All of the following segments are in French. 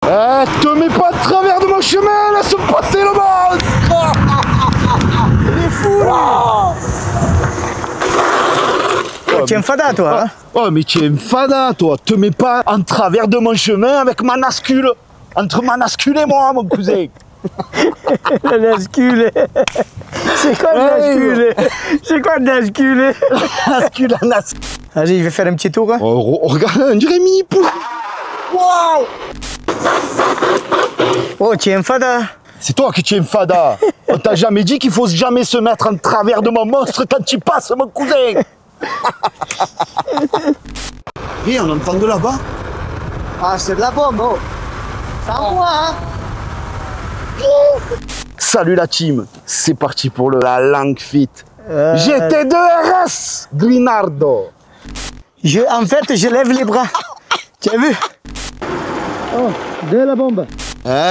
Te mets pas de travers de mon chemin, laisse passer le monstre. Il est fou là. Tu es un fada toi, hein? Oh mais tu es un fada toi, te mets pas en travers de mon chemin avec ma nascule. Entre ma nascule et moi mon cousin. La nascule. C'est quoi une nascule? C'est quoi une nascule? Nascule à nascule. Vas-y, je vais faire un petit tour. Hein. Oh, regarde, on dirait mini pouce. Waouh. Oh, tu es un fada. C'est toi qui es un fada. On t'a jamais dit qu'il faut jamais se mettre en travers de mon monstre quand tu passes mon cousin. Et on entend de là-bas. Ah, c'est de la bombe, oh. C'est à moi, hein. Salut la team, c'est parti pour la Langfit. GT2 RS Grinardo. En fait, je lève les bras. Tu as vu? Oh, de la bombe.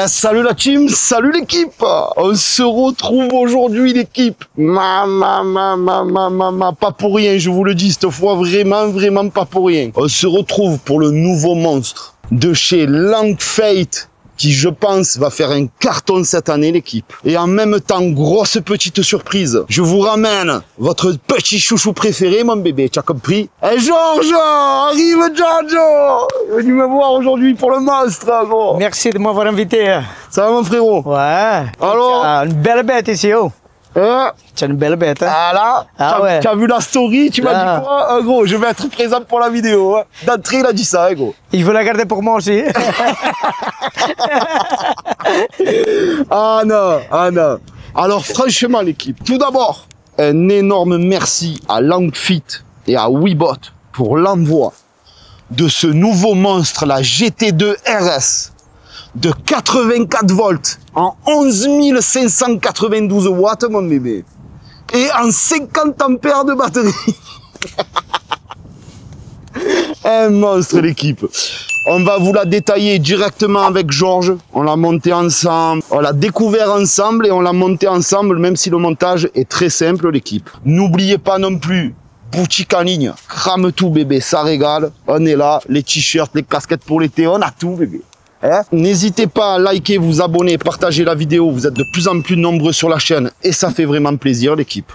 Salut la team, salut l'équipe. On se retrouve aujourd'hui l'équipe. Pas pour rien, je vous le dis cette fois, vraiment pas pour rien. On se retrouve pour le nouveau monstre de chez Langfit, qui je pense va faire un carton cette année l'équipe. Et en même temps, grosse petite surprise, je vous ramène votre petit chouchou préféré mon bébé, tu as compris? Georges, arrive Giorgio, venu me voir aujourd'hui pour le monstre gros. Merci de m'avoir invité. Ça va mon frérot? Ouais. Alors? Une belle bête ici, oh. C'est une belle bête, hein? Ah là, ouais. Tu as vu la story, tu m'as dit quoi? Gros, je vais être présent pour la vidéo. Hein. D'entrée, il a dit ça, hein, gros. Il veut la garder pour moi aussi. Ah non. Alors franchement l'équipe, tout d'abord, un énorme merci à Langfit et à Webot pour l'envoi de ce nouveau monstre, la GT2 RS. De 84 volts en 11 592 watts, mon bébé. Et en 50 ampères de batterie. Un monstre, l'équipe. On va vous la détailler directement avec Georges. On l'a monté ensemble, on l'a découvert ensemble et on l'a monté ensemble, même si le montage est très simple, l'équipe. N'oubliez pas non plus, boutique en ligne, crame tout, bébé, ça régale. On est là, les t-shirts, les casquettes pour l'été, on a tout, bébé. N'hésitez pas à liker, vous abonner, partager la vidéo. Vous êtes de plus en plus nombreux sur la chaîne et ça fait vraiment plaisir l'équipe.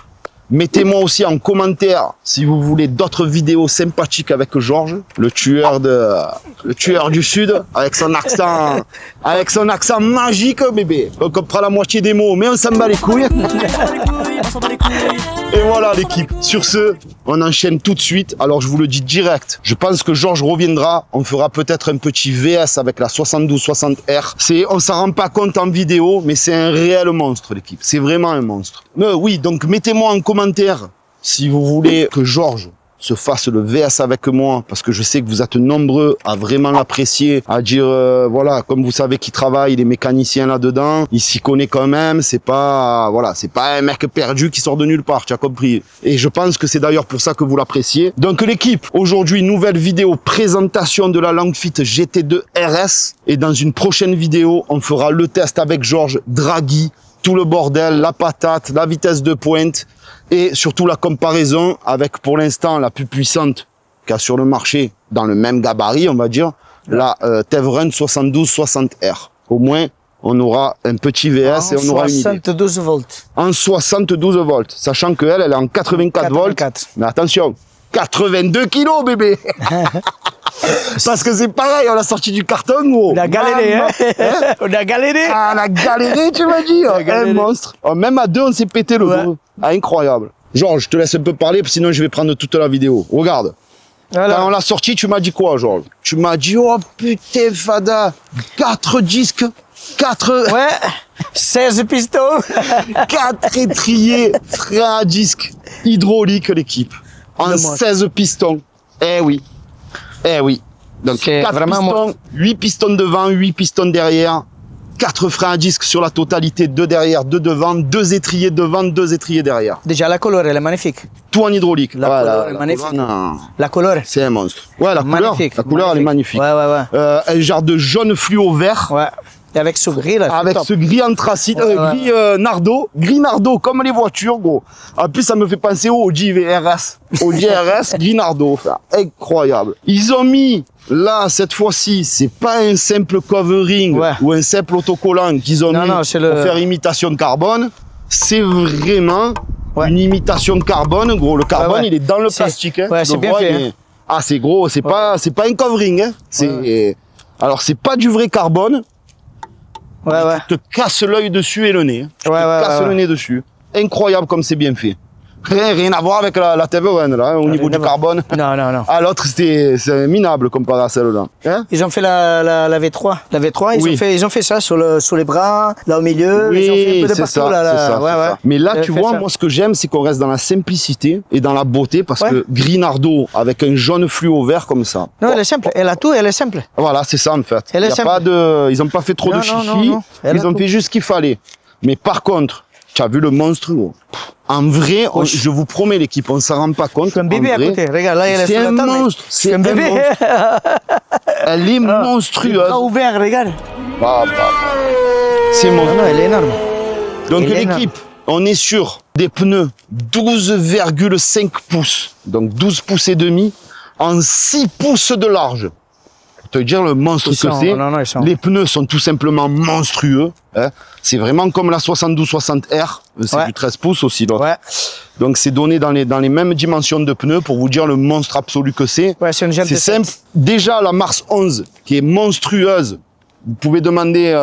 Mettez-moi aussi en commentaire si vous voulez d'autres vidéos sympathiques avec Georges, le tueur du sud, avec son accent magique, bébé. On comprend la moitié des mots, mais on s'en bat les couilles. Et voilà l'équipe. Sur ce, on enchaîne tout de suite. Alors je vous le dis direct, je pense que Georges reviendra. On fera peut-être un petit VS avec la 7260R. On s'en rend pas compte en vidéo, mais c'est un réel monstre l'équipe. C'est vraiment un monstre. Mais oui, donc mettez-moi en commentaire si vous voulez que Georges se fasse le VS avec moi, parce que je sais que vous êtes nombreux à vraiment l'apprécier, à dire voilà, comme vous savez qu'il travaille, il est mécanicien là-dedans, il s'y connaît quand même, c'est pas voilà, c'est pas un mec perdu qui sort de nulle part, tu as compris. Et je pense que c'est d'ailleurs pour ça que vous l'appréciez. Donc l'équipe, aujourd'hui nouvelle vidéo présentation de la Langfit GT2 RS, et dans une prochaine vidéo, on fera le test avec Georges, Draghi, tout le bordel, la patate, la vitesse de pointe et surtout la comparaison avec pour l'instant la plus puissante qu'il y a sur le marché dans le même gabarit, on va dire, la Tevren 7260R. Au moins, on aura un petit VS et on aura une idée. 72 volts. En 72 volts, sachant qu'elle, elle est en 84 volts. Mais attention, 82 kilos, bébé. Parce que c'est pareil, on a sorti du carton, gros. On a galéré, hein. On a galéré. Ah, on a galéré, tu m'as dit. Un monstre. Oh, même à deux, on s'est pété le dos. Ah, incroyable. Georges, je te laisse un peu parler, sinon je vais prendre toute la vidéo. Regarde. Voilà. Quand on l'a sorti, tu m'as dit quoi, Georges? Tu m'as dit, oh putain, fada, 4 disques, 4... Ouais, 16 pistons. 4 étriers, frein à disque, hydraulique, l'équipe. En 16 pistons. Eh oui. Eh oui. Donc 4 pistons, 8 pistons devant, 8 pistons derrière, 4 freins à disque sur la totalité, 2 derrière, 2 devant, 2 étriers devant, 2 étriers derrière. Déjà la couleur elle est magnifique. Tout en hydraulique. La couleur est magnifique. La couleur. C'est un monstre. Ouais, la couleur elle est magnifique. Ouais. Un genre de jaune fluo vert. Ouais. Et avec ce gris là. Avec ce gris anthracite, gris nardo, comme les voitures, gros. En plus, ça me fait penser au Audi RS. Audi RS, gris nardo, frère. Incroyable. Ils ont mis, là, cette fois-ci, c'est pas un simple covering ou un simple autocollant qu'ils ont mis pour faire imitation de carbone. C'est vraiment une imitation de carbone, gros. Le carbone, il est dans le plastique. Hein. Ouais, c'est bien fait. Hein. Ah, c'est gros, c'est pas un covering. Hein. Alors, c'est pas du vrai carbone. Tu te casses l'œil dessus et le nez. Tu te casses le nez dessus. Incroyable comme c'est bien fait. Rien à voir avec la TVN là, au niveau du carbone. Non, non, non. Ah, l'autre, c'est minable comparé à celle-là. Hein, ils ont fait la V3. La V3, ils ont fait ça sur les bras, là au milieu. Oui, ils ont fait un peu de partout, ça. Mais là, tu vois, moi, ce que j'aime, c'est qu'on reste dans la simplicité et dans la beauté parce que gris nardo avec un jaune fluo vert comme ça. Non, elle est simple. Elle a tout, elle est simple. Voilà, c'est ça en fait. Elle est simple. Ils ont pas fait trop de chichi. Ils ont fait juste ce qu'il fallait. Mais par contre, tu as vu le monstre, gros. En vrai, je vous promets l'équipe, on s'en rend pas compte. C'est un bébé à côté, regarde, là il est sur la table. C'est un monstre, c'est un bébé. Elle est monstrueuse. Bras ouvert, regarde. C'est monstrueux. Non, elle est énorme. Donc l'équipe, on est sur des pneus 12,5 pouces, donc 12 pouces et demi, en 6 pouces de large. Te dire le monstre que c'est. Les pneus sont tout simplement monstrueux. Hein. C'est vraiment comme la 72-60R. C'est du 13 pouces aussi l'autre. Donc c'est donné dans les mêmes dimensions de pneus pour vous dire le monstre absolu que c'est. C'est simple. Déjà la Mars 11 qui est monstrueuse. Vous pouvez demander,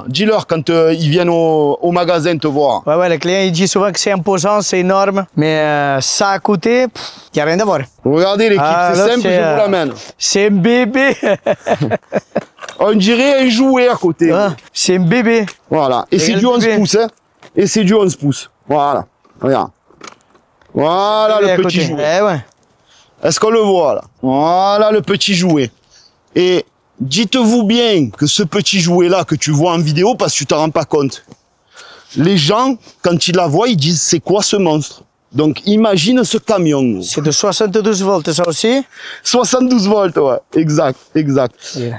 dis-leur quand ils viennent au magasin te voir. Ouais, le client il dit souvent que c'est imposant, c'est énorme, mais ça a coûté, il n'y a rien à voir. Regardez l'équipe, c'est simple, je vous l'amène. C'est un bébé. On dirait un jouet à côté. C'est un bébé. Voilà, et c'est du 11 pouces, hein. Et c'est du 11 pouces. Voilà, regarde. Voilà le petit jouet. Est-ce qu'on le voit là? Voilà le petit jouet. Et dites-vous bien que ce petit jouet-là que tu vois en vidéo, parce que tu t'en rends pas compte, les gens, quand ils la voient, ils disent c'est quoi ce monstre? Donc imagine ce camion. C'est de 72 volts ça aussi? 72 volts, ouais, exact.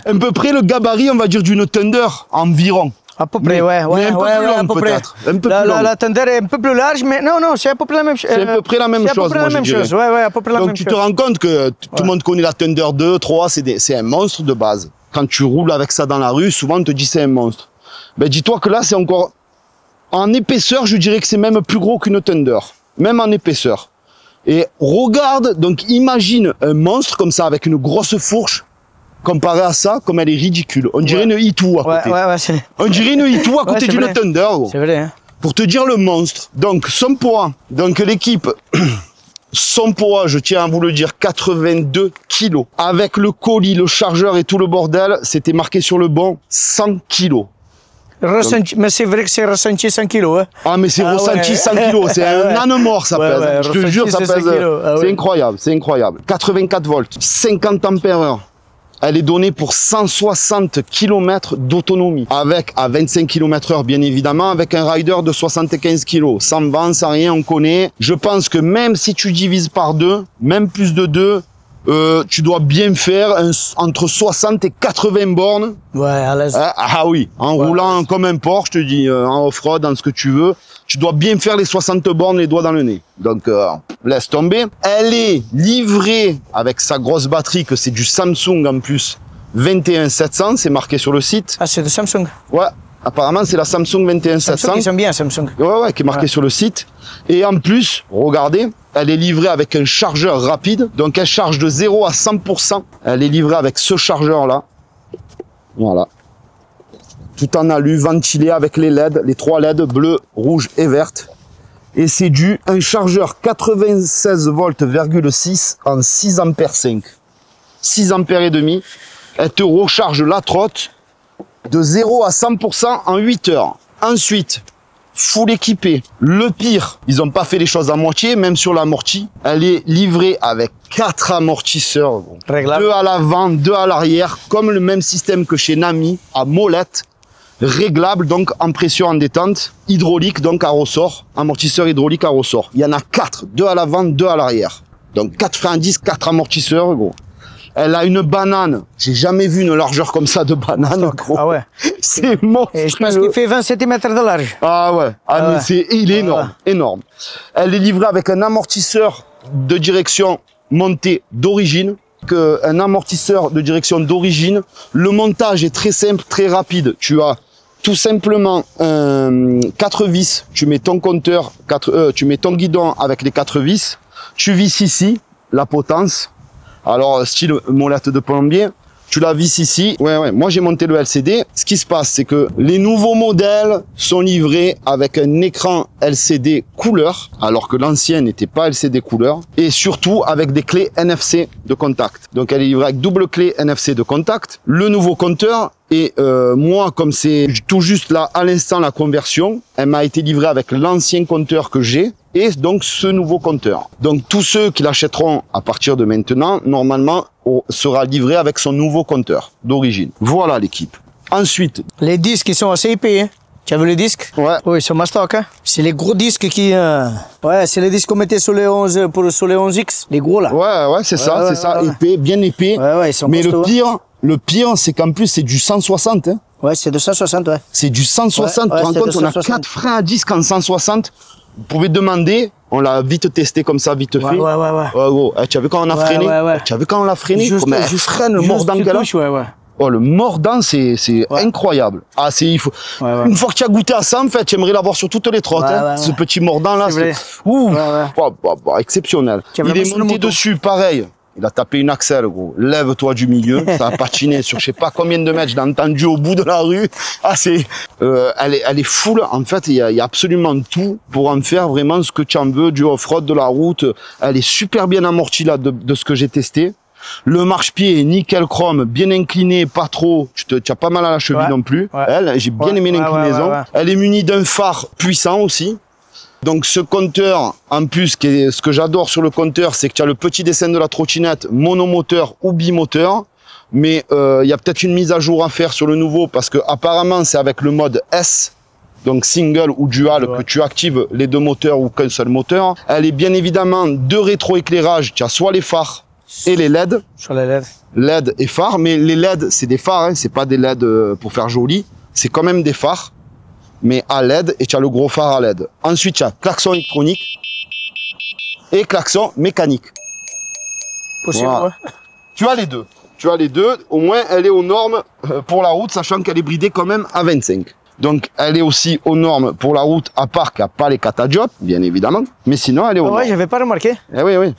À peu près le gabarit, on va dire, d'une Thunder environ. À peu près, mais un peu plus long peut-être. La Thunder est un peu plus large, mais non, c'est à peu près la même chose. C'est à peu près la même chose, moi je dirais. À peu près la même chose. Donc tu te rends compte que tout le monde connaît la Thunder 2, 3, c'est un monstre de base. Quand tu roules avec ça dans la rue, souvent on te dit c'est un monstre. Ben dis-toi que là c'est encore... En épaisseur, je dirais que c'est même plus gros qu'une Thunder. Même en épaisseur. Et regarde, donc imagine un monstre comme ça avec une grosse fourche. Comparé à ça, comme elle est ridicule. On dirait une Hitou à côté. On dirait une Hitou à côté d'une Thunder. C'est vrai. Hein. Pour te dire le monstre. Donc son poids. Donc l'équipe, son poids, je tiens à vous le dire, 82 kilos. Avec le colis, le chargeur et tout le bordel, c'était marqué sur le banc 100 kilos. Ressenti, mais c'est vrai que c'est ressenti 100 kilos. Hein. Ah mais c'est ressenti 100 kilos, c'est un âne mort ça pèse. Je te jure ça pèse. C'est incroyable, c'est incroyable. 84 volts, 50 ampères-heure. Elle est donnée pour 160 km d'autonomie. Avec, à 25 km/h, bien évidemment, avec un rider de 75 kg. Sans vent, sans rien, on connaît. Je pense que même si tu divises par 2, même plus de 2, tu dois bien faire entre 60 et 80 bornes. Ouais, à l'aise. Ah oui, en roulant comme un porc, je te dis, en off-road, dans ce que tu veux. Tu dois bien faire les 60 bornes, les doigts dans le nez. Donc, laisse tomber. Elle est livrée avec sa grosse batterie, que c'est du Samsung en plus. 21700, c'est marqué sur le site. Ah, c'est de Samsung? Ouais, apparemment c'est la Samsung 21700. Ils sont bien, Samsung. Ouais, qui est marqué sur le site. Et en plus, regardez, elle est livrée avec un chargeur rapide. Donc, elle charge de 0 à 100%. Elle est livrée avec ce chargeur-là. Voilà. Tout en alu, ventilé avec les LED, les 3 LED, bleu, rouge et verte. Et c'est un chargeur 96 volts,6 en 6 ampères 5. 6 ampères et demi. Elle te recharge la trotte de 0 à 100% en 8 heures. Ensuite, full équipée. Le pire, ils n'ont pas fait les choses à moitié, même sur l'amorti. Elle est livrée avec 4 amortisseurs. 2 à l'avant, 2 à l'arrière, comme le même système que chez Nami, à molette. Réglable, donc en pression en détente, hydraulique, donc à ressort, amortisseur hydraulique à ressort. Il y en a 4, 2 à l'avant, 2 à l'arrière. Donc 4 freins à disque, 4 amortisseurs, gros. Elle a une banane. J'ai jamais vu une largeur comme ça de banane, gros. Ah ouais. C'est monstrueux. Et je pense qu'il fait 20 cm de large. Ah ouais. Ah, mais ouais. il est énorme. Énorme. Elle est livrée avec un amortisseur de direction montée d'origine. Un amortisseur de direction d'origine. Le montage est très simple, très rapide. Tu as tout simplement 4 vis. Tu mets ton compteur, tu mets ton guidon avec les 4 vis. Tu visses ici la potence. Alors, style molette de plombier, tu la visses ici. Ouais. Moi, j'ai monté le LCD. Ce qui se passe, c'est que les nouveaux modèles sont livrés avec un écran LCD couleur, alors que l'ancien n'était pas LCD couleur. Et surtout, avec des clés NFC de contact. Donc, elle est livrée avec double clé NFC de contact. Le nouveau compteur, et moi, comme c'est tout juste là, à l'instant, la conversion, elle m'a été livrée avec l'ancien compteur que j'ai. Et donc ce nouveau compteur. Donc tous ceux qui l'achèteront à partir de maintenant, normalement, sera livré avec son nouveau compteur d'origine. Voilà l'équipe. Ensuite, les disques ils sont assez épais. Hein. Tu as vu les disques? Ouais. Oui, ils sont mastoc. Hein. C'est les gros disques qui... Ouais, c'est les disques qu'on mettait sur les 11, sur les 11X, les gros là. Ouais, c'est ça, c'est ça, épais, bien épais. Ouais, ils sont mais costauds, le pire, c'est qu'en plus c'est du 160. Hein. Ouais, c'est 260, ouais. C'est du 160. Tu te rends compte, on a 4 freins à disque en 160. Vous pouvez demander, on l'a vite testé comme ça, vite fait. Ouais. Gros, tu as vu quand on a freiné? Tu as vu quand on l'a freiné? Comme elle freine le mordant qu'elle a. Ouais. Oh, le mordant, c'est incroyable. Ah, il faut. Une fois que tu as goûté à ça, en fait, tu aimerais l'avoir sur toutes les trottes. Ce petit mordant là, c'est exceptionnel. Il est monté dessus, pareil. Il a tapé une axelle, gros. Lève-toi du milieu. Ça a patiné sur je sais pas combien de mètres. Je l'ai entendu au bout de la rue. Ah, elle est full. En fait, il y a absolument tout pour en faire vraiment ce que tu en veux, du off-road, de la route. Elle est super bien amortie là de ce que j'ai testé. Le marche-pied est nickel chrome, bien incliné, pas trop. Tu as pas mal à la cheville non plus. J'ai bien aimé l'inclinaison. Elle est munie d'un phare puissant aussi. Donc ce compteur, en plus, ce que j'adore sur le compteur, c'est que tu as le petit dessin de la trottinette monomoteur ou bimoteur. Mais il y a peut-être une mise à jour à faire sur le nouveau parce que apparemment c'est avec le mode S, donc single ou dual, que tu actives les deux moteurs ou qu'un seul moteur. Elle est bien évidemment de rétroéclairage. Tu as soit les phares et les LED. Sur les LED. LED et phares, mais les LED c'est des phares, hein, c'est pas des LED pour faire joli. C'est quand même des phares, mais à LED, et tu as le gros phare à LED. Ensuite, tu as klaxon électronique et klaxon mécanique. Possible, voilà. Tu as les deux. Tu as les deux. Au moins, elle est aux normes pour la route, sachant qu'elle est bridée quand même à 25. Donc, elle est aussi aux normes pour la route, à part qu'il n'y a pas les catadiopes, bien évidemment. Mais sinon, elle est aux normes. Ouais, j'avais pas remarqué. Eh oui.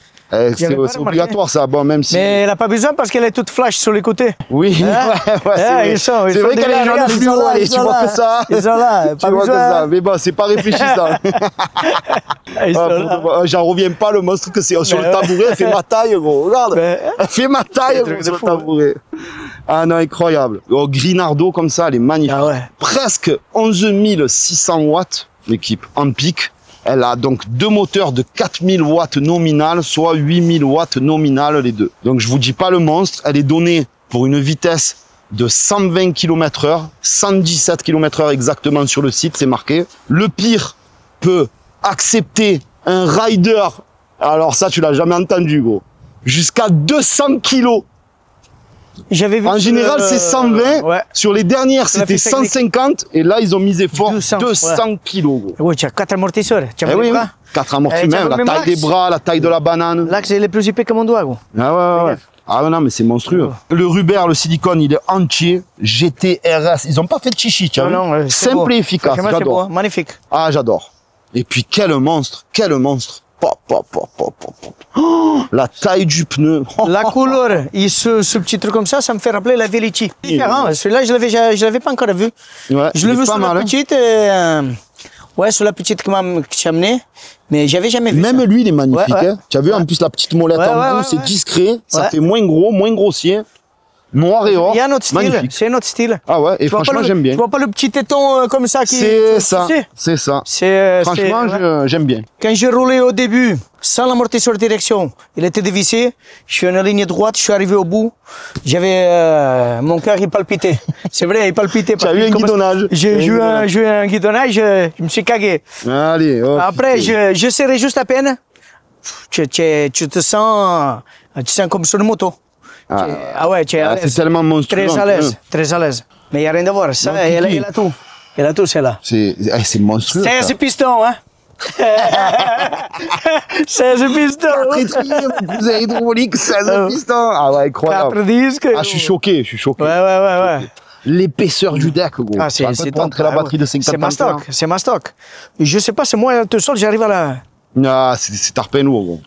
C'est obligatoire ça, bon, même si... Mais elle n'a pas besoin parce qu'elle est toute flash sur les côtés. Oui, c'est vrai qu'elle est jaune fluo, allez, tu vois que ça. Ils sont là, pas besoin. Mais bon, c'est pas réfléchissant. J'en reviens pas, le monstre que c'est sur le tabouret, elle fait ma taille, gros, regarde. Elle fait ma taille, gros, sur le tabouret. Ah non, incroyable. Oh, Grinardo comme ça, elle est magnifique. Presque 11 600 watts, l'équipe, en pic. Elle a donc deux moteurs de 4000 watts nominal, soit 8000 watts nominal les deux. Donc je vous dis pas le monstre, elle est donnée pour une vitesse de 120 km/h, 117 km/h exactement sur le site, c'est marqué. Le pire peut accepter un rider, alors ça tu l'as jamais entendu gros, jusqu'à 200 kg. J'avais vu en général, c'est 120. Sur les dernières, c'était 150. Et là, ils ont misé fort 200 kilos. Oui, tu as 4 amortisseurs. Tu as oui, 4 amortisseurs, même. La taille des bras, la taille de la banane. L'axe est le plus épais que mon doigt, gros. Ah non, mais c'est monstrueux. Le rubber, le silicone, il est entier. GTRS. Ils n'ont pas fait de chichi, tu vois. Simple et efficace. J'adore. Magnifique. Ah, j'adore. Et puis, quel monstre. Quel monstre. Oh, la taille du pneu. La couleur, et ce petit truc comme ça me fait rappeler la Velici. Différent. Celui-là, je l'avais pas encore vu. Ouais, je l'ai vu sur la petite. Sur la petite que j'ai amenée, mais j'avais jamais vu. Même ça. Lui, il est magnifique. Hein. Tu as vu en plus la petite molette en bout, c'est discret, ça fait moins gros, moins grossier. Noir et or. Il y a un autre style, c'est un autre style. Ah ouais, et franchement, j'aime bien. Tu vois pas le petit téton comme ça qui... C'est ça, c'est ça. Franchement, j'aime bien. Quand j'ai roulé au début, sans l'amortisseur de direction, il était dévissé, je suis en ligne droite, je suis arrivé au bout, j'avais... mon cœur, il palpitait. C'est vrai, il palpitait. Tu as eu un guidonnage. J'ai eu un guidonnage, je me suis cagué. Allez, après, je serrais juste à peine. Tu te sens comme sur une moto. Ah ouais, tu es à c'est l'aise. tellement monstrueux. Très à l'aise, très à l'aise. Mais il n'y a rien à voir. Ça, Non, elle a tout. Elle a tout, celle-là. C'est monstrueux. 16 pistons, hein. 16 pistons. Rétrier, mon cousin hydraulique, 16 pistons. Ah ouais, incroyable. 4 disques. Ah, je suis choqué, je suis choqué. Ouais. L'épaisseur du deck, gros. Ah, c'est pour entrer la batterie de 50 C'est ma stock, c'est ma stock. Je sais pas, c'est moi tout seul, j'arrive à la... Ah, c'est tarpeno, gros.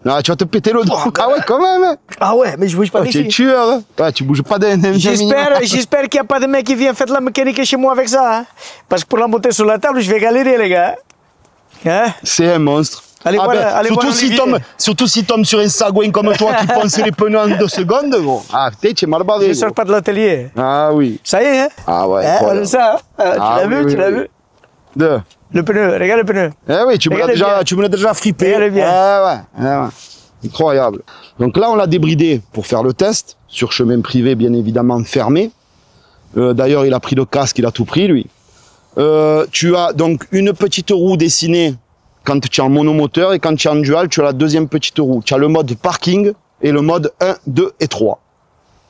Ah, tu vas te péter le dos. Ah ouais, quand même. Hein. Ah ouais, mais je bouge pas Tu es d'ici. tueur. Hein. Ouais, tu bouges pas d'un J'espère qu'il n'y a pas de mec qui vient faire de la mécanique chez moi avec ça. Hein. Parce que pour la monter sur la table, je vais galérer, les gars. Hein? C'est un monstre. Allez, voilà, allez surtout s'il tombe sur un sagouin comme toi qui ponce les pneus en 2 secondes, gros. Ah, putain, tu es mal barré. Je sors pas de l'atelier. Ah oui. Ça y est, hein? Ah ouais. Hein, voilà ça. Tu l'as vu, tu l'as vu? Deux. Le pneu, regarde le pneu. Eh oui, tu me l'as déjà frippé. Regardez bien. Ouais. Incroyable. Donc là, on l'a débridé pour faire le test, sur chemin privé, bien évidemment, fermé. D'ailleurs, il a pris le casque, il a tout pris, lui. Tu as donc une petite roue dessinée quand tu es en monomoteur, et quand tu es en dual, tu as la deuxième petite roue. Tu as le mode parking et le mode 1, 2 et 3.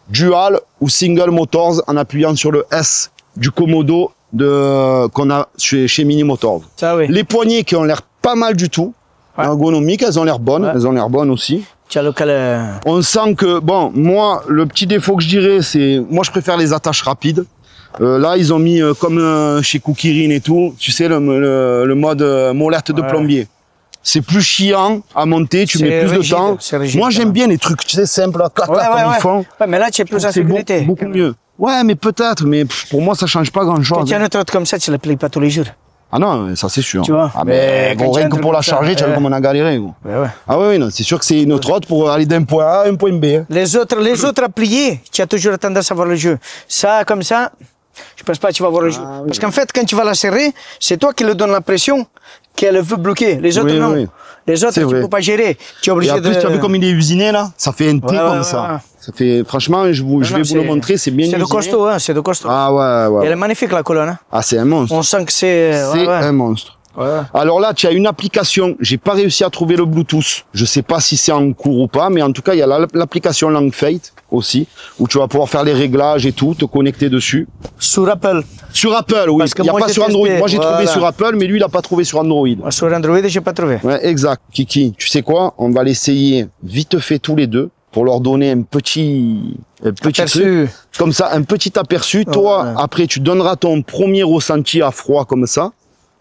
Dual ou single motors en appuyant sur le S du Komodo qu'on a chez Mini Motors. Ça, oui. Les poignées qui ont l'air pas mal du tout. Ouais. Ergonomiques, elles ont l'air bonnes. Ouais. Elles ont l'air bonnes aussi. Tu as le cal... On sent que, bon, moi, le petit défaut que je dirais, c'est... Moi, je préfère les attaches rapides. Là, ils ont mis, comme chez Kukirin et tout, tu sais, le mode molette de plombier. C'est plus chiant à monter, tu mets plus de temps. Rigide, moi, j'aime bien les trucs, tu sais, simples, là, comme ils font. Ouais, mais là, tu es plus en sécurité. Beaucoup mieux. Ouais, mais peut-être, mais pour moi, ça change pas grand-chose. Quand tu as une trotte comme ça, tu ne la plies pas tous les jours. Ah non, ça c'est sûr. Tu vois. Ah mais bon, rien que pour la charger, tu vois comme on a galéré. Gros. Ouais. Ah oui, non, c'est sûr que c'est une trotte pour aller d'un point A à un point B. Hein. Les autres à plier, tu as toujours tendance à voir le jeu. Ça, comme ça, je pense pas que tu vas voir le jeu. Oui. Parce qu'en fait, quand tu vas la serrer, c'est toi qui lui donnes l'impression qu'elle veut bloquer. Les autres, non. Oui. Les autres, tu ne peux pas gérer. Tu es obligé et en plus, tu as vu comme il est usiné là? Ça fait un T comme ça. Ça fait, franchement, je vais vous le montrer, c'est bien usiné. C'est de costaud, hein, c'est de costaud. Ah ouais. Elle est magnifique la colonne. Hein. Ah, c'est un monstre. On sent que c'est... un monstre. Ouais. Alors là, tu as une application. J'ai pas réussi à trouver le Bluetooth. Je sais pas si c'est en cours ou pas, mais en tout cas, il y a l'application Langfate aussi, où tu vas pouvoir faire les réglages et tout, te connecter dessus. Sur Apple. Sur Apple, oui. Il n'y a pas sur Android. Moi, j'ai trouvé sur Apple, mais lui, il a pas trouvé sur Android. Sur Android, j'ai pas trouvé. Ouais, exact. Kiki, tu sais quoi? On va l'essayer vite fait tous les deux pour leur donner un petit truc. Comme ça, un petit aperçu. Toi, après, tu donneras ton premier ressenti à froid comme ça.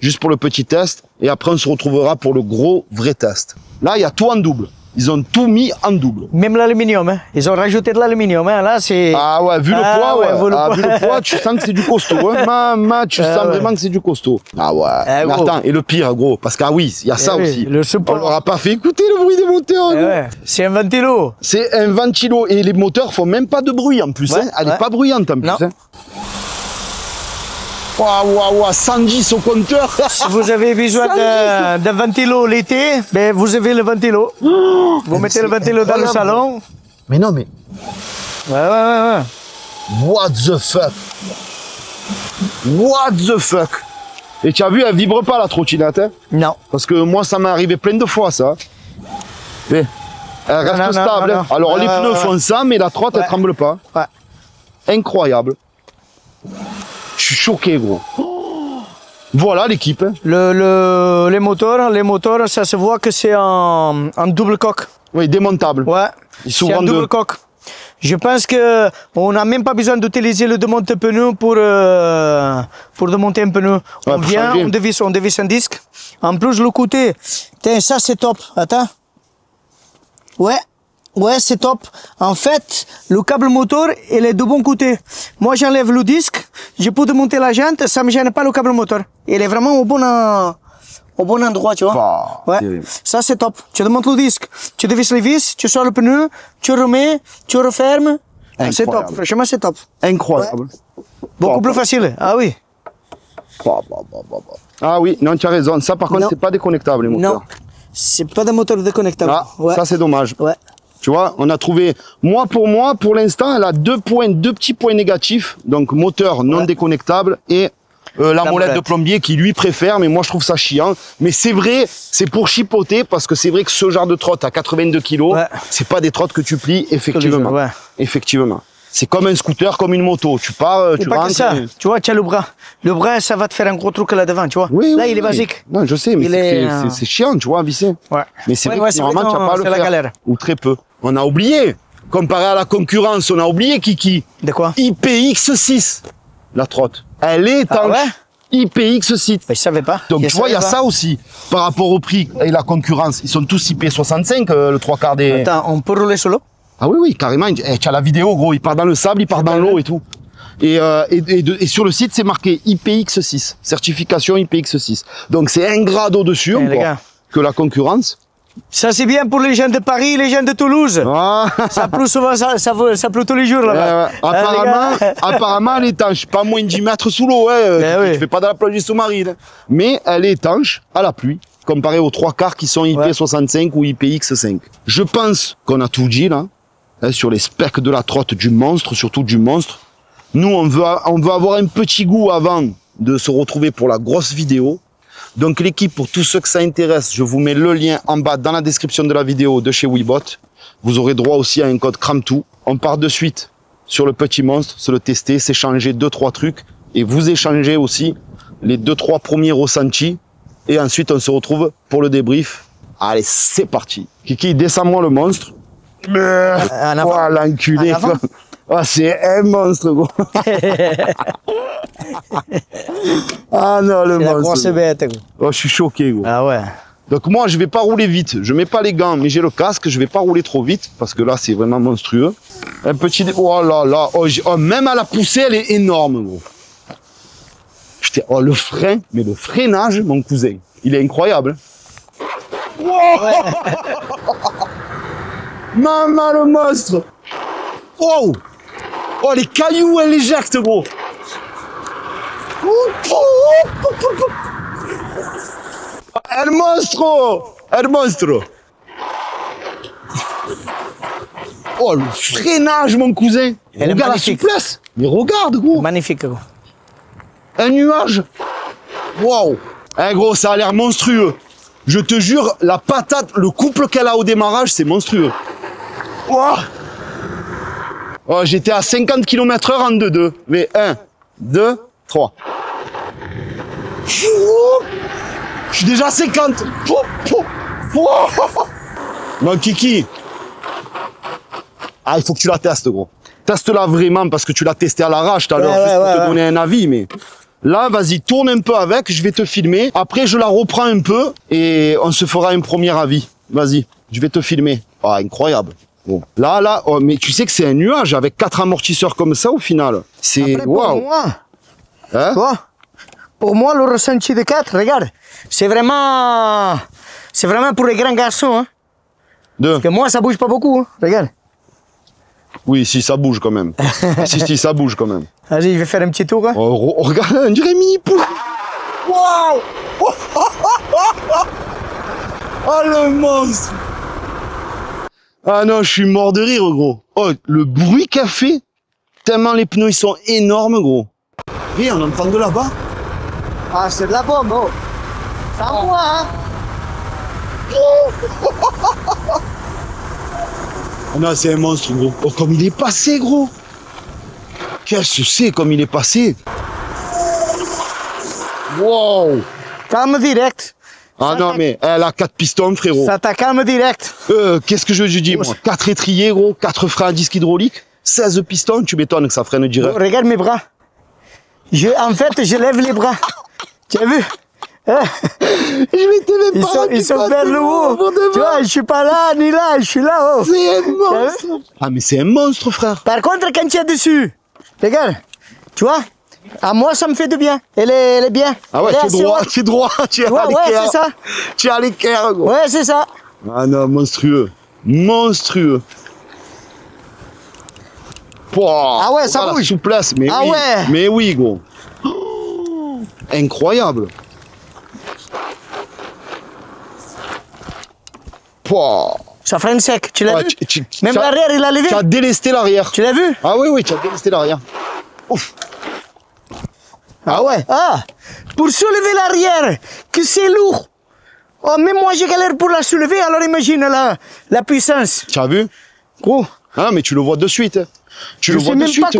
Juste pour le petit test, et après on se retrouvera pour le gros vrai test. Là, il y a tout en double. Ils ont tout mis en double. Même l'aluminium, hein. Ils ont rajouté de l'aluminium. Hein. Là, c'est. Ah ouais, vu le poids, vu le poids, tu sens que c'est du costaud. Hein. Tu sens vraiment que c'est du costaud. Ah ouais. Mais attends, et le pire, gros, parce que il y a ça aussi. On leur a pas fait écouter le bruit des moteurs. Ouais. C'est un ventilo. C'est un ventilo, et les moteurs font même pas de bruit en plus. Hein. Elle est pas bruyante en plus. Hein. Waouh, 110 au compteur. Si vous avez besoin d'un ventilo l'été, ben vous avez le ventilo. Vous mettez le ventilo dans le salon. Mais non, mais... Ouais. What the fuck? What the fuck? Et tu as vu, elle vibre pas la trottinette, hein? Non. Parce que moi, ça m'est arrivé plein de fois, ça. Mais elle reste stable. Non. Alors, les pneus font ça, mais la trotte, elle tremble pas. Ouais. Incroyable. Je suis choqué, gros. Voilà l'équipe. Hein. Les moteurs, ça se voit que c'est en double coque. Oui, démontable. Ouais. C'est en double coque. Je pense que on n'a même pas besoin d'utiliser le démonte-pneu pour démonter un pneu. On vient, on dévisse un disque. En plus, le côté, ça c'est top. Attends. Ouais, c'est top. En fait, le câble moteur, il est de bon côté. Moi, j'enlève le disque, je peux démonter la jante, ça me gêne pas le câble moteur. Il est vraiment au bon endroit, tu vois. Ouais. Ça, c'est top. Tu démontes le disque, tu dévisses les vis, tu sors le pneu, tu remets, tu refermes. C'est top. Franchement, c'est top. Incroyable. Ouais. Beaucoup plus facile. Ah oui. Ah oui, non, tu as raison. Ça, par contre, c'est pas déconnectable, les moteurs. Non. C'est pas des moteurs déconnectables. Ah, ça, c'est dommage. Ouais. Tu vois, on a trouvé, pour l'instant, elle a deux petits points négatifs. Donc, moteur non déconnectable et la molette de plombier qui lui préfère, mais moi je trouve ça chiant. Mais c'est vrai, c'est pour chipoter parce que c'est vrai que ce genre de trotte à 82 kg, c'est pas des trottes que tu plies effectivement. Effectivement. C'est comme un scooter, comme une moto. Tu pars, tu pas rentres. que ça. Tu vois, tu as le bras. Le bras, ça va te faire un gros truc là devant, tu vois. Oui, là, oui, il est oui. basique. Non, je sais, mais Il est, c'est chiant, tu vois, à visser. Ouais. Mais c'est Ouais, vrai ouais, que c'est normalement, tu vrai, n'as pas à le c'est la faire. galère. Ou très peu. On a oublié. Comparé à la concurrence, on a oublié Kiki. De quoi? IPX6. La trotte. Elle est étanche. Ah ouais? IPX6. Je savais pas. Donc Je tu vois, il y a savais pas. ça aussi. Par rapport au prix et la concurrence. Ils sont tous IP65, le trois quarts des... Attends, on peut rouler solo? Ah oui, oui, carrément. Eh, tu as la vidéo, gros. Il part dans le sable, il part dans l'eau et tout. Et sur le site, c'est marqué IPX6. Certification IPX6. Donc c'est un grade au-dessus Eh, les encore gars. que la concurrence. Ça, c'est bien pour les gens de Paris, les gens de Toulouse. Ah. Ça pleut souvent, ça pleut tous les jours là-bas. Ouais. Apparemment, elle est étanche. Pas moins de 10 mètres sous l'eau. Hein. Oui. Tu fais pas de la plongée sous-marine. Mais elle est étanche à la pluie, comparé aux trois quarts qui sont IP65 ou IPX5. Je pense qu'on a tout dit là, hein, sur les specs de la trotte du monstre, surtout du monstre. Nous, on veut avoir un petit goût avant de se retrouver pour la grosse vidéo. Donc l'équipe, pour tous ceux que ça intéresse, je vous mets le lien en bas dans la description de la vidéo de chez Webot. Vous aurez droit aussi à un code CRAMTOU. On part de suite sur le petit monstre, se le tester, s'échanger 2-3 trucs. Et vous échangez aussi les 2-3 premiers ressentis. Et ensuite, on se retrouve pour le débrief. Allez, c'est parti. Kiki, descends-moi le monstre. En avant. Oh, l'enculé. En avant. Oh, c'est un monstre, gros. Ah non, le C'est la grosse monstre. bête, gros. Oh, je suis choqué, gros. Ah ouais. Donc moi, je vais pas rouler vite. Je mets pas les gants, mais j'ai le casque. Je vais pas rouler trop vite parce que là, c'est vraiment monstrueux. Un petit... Oh là là. Oh, même à la poussée, elle est énorme, gros. Oh, le frein, mais le freinage, mon cousin, il est incroyable. Wow. Maman, le monstre. Wow. Oh, les cailloux, elle éjecte, gros. El monstro! El monstro! Oh, le freinage, mon cousin! Elle est Regarde la magnifique. souplesse! Mais regarde, gros! Magnifique, gros. Un nuage! Wow! Eh, gros, ça a l'air monstrueux! Je te jure, la patate, le couple qu'elle a au démarrage, c'est monstrueux! Wow. Oh, j'étais à 50 km/h en 2-2. Mais 1, 2, 3. Je suis déjà à 50. Bon, Kiki. Ah, il faut que tu la testes, gros. Teste-la vraiment parce que tu l'as testé à l'arrache tout à l'heure, juste pour te donner un avis. Mais là, vas-y, tourne un peu avec. Je vais te filmer. Après, je la reprends un peu et on se fera un premier avis. Vas-y, je vais te filmer. Ah, incroyable. Bon. Là, oh, mais tu sais que c'est un nuage avec 4 amortisseurs comme ça au final. C'est Après, waouh. pour moi, Hein? tu vois, pour moi, le ressenti de 4, regarde, c'est vraiment pour les grands garçons. Hein. Deux. Que moi, ça bouge pas beaucoup. Hein. Regarde. Oui, si, ça bouge quand même. si, ça bouge quand même. Vas-y, je vais faire un petit tour. Hein. Oh, regarde, on dirait mini pouce. Waouh. Oh, le monstre. Ah non, je suis mort de rire, gros. Oh, le bruit qu'a fait. Tellement les pneus, ils sont énormes, gros. Et on entend de là-bas. Ah, c'est de la bombe, oh. Ça envoie, hein. Ah non, c'est un monstre, gros. Oh, comme il est passé, gros. Qu'est-ce que c'est, comme il est passé. Wow. Calme direct. Ah non, mais elle a 4 pistons, frérot. Ça t'a calme direct. Qu'est-ce que je dis, moi? 4 étriers, gros, 4 freins à disque hydraulique, 16 pistons, tu m'étonnes que ça freine direct. Oh, regarde mes bras. En fait, je lève les bras. Tu as vu? Hein? Je m'étais même pas Ils sont vers le haut. Tu vois, je suis pas là, ni là, je suis là, oh. C'est un monstre. Ah, mais c'est un monstre, frère. Par contre, quand tu es dessus, regarde, tu vois, à moi, ça me fait du bien. Elle est bien. Ah ouais, Elle est tu es assez droit, haute. tu es droit, tu es à Ouais, l'équerre. c'est ça. Tu es à l'équerre, gros. Ouais, c'est ça. Ah non, monstrueux. Monstrueux. Pouah, Ah ouais, ça regarde la bouge. souplesse, mais Ah oui. ouais. Mais oui, gros. Oh, incroyable. Pouah. Ça freine sec, tu l'as Ouais, vu? Même l'arrière, il a levé. Tu as délesté l'arrière. Tu l'as vu? Ah oui, tu as délesté l'arrière. Ouf. Ah ouais. Ah, pour soulever l'arrière, que c'est lourd. Oh, même moi, j'ai galère pour la soulever, alors imagine la puissance. Tu as vu? Gros, Ah, mais tu le vois de suite. Hein. Tu Je le vois sais de même suite. pas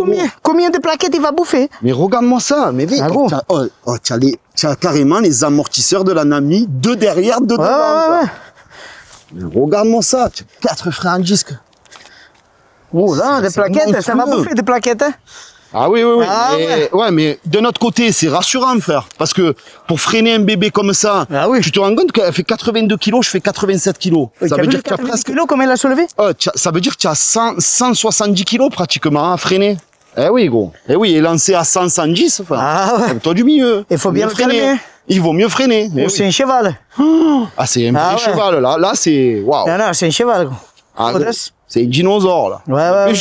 combien de plaquettes il va bouffer. Mais regarde-moi ça. Mais Ah bon? tu as carrément les amortisseurs de la Nami, 2 derrière, 2 devant. Ouais. Mais regarde-moi ça. Tu as 4 freins à disque. Oh là, des plaquettes, ça va bouffer des plaquettes. Hein. Ah oui. Ah ouais, mais de notre côté, c'est rassurant, frère. Parce que pour freiner un bébé comme ça, Ah oui. tu te rends compte qu'elle fait 82 kilos, je fais 87 kilos. Ça veut dire que tu as presque. kilos, comment il a soulevé? Ça veut dire que tu as 170 kilos pratiquement à freiner. Eh oui, gros. Eh oui, et lancé à 110, enfin. Ah ouais. Toi du milieu. Il faut bien le freiner. calmer. Il vaut mieux freiner. Oh, c'est un cheval. Ah, c'est un vrai cheval, là. Là, c'est. Waouh. Non, c'est un cheval, gros. Ah, c'est un dinosaure, là. Ouais.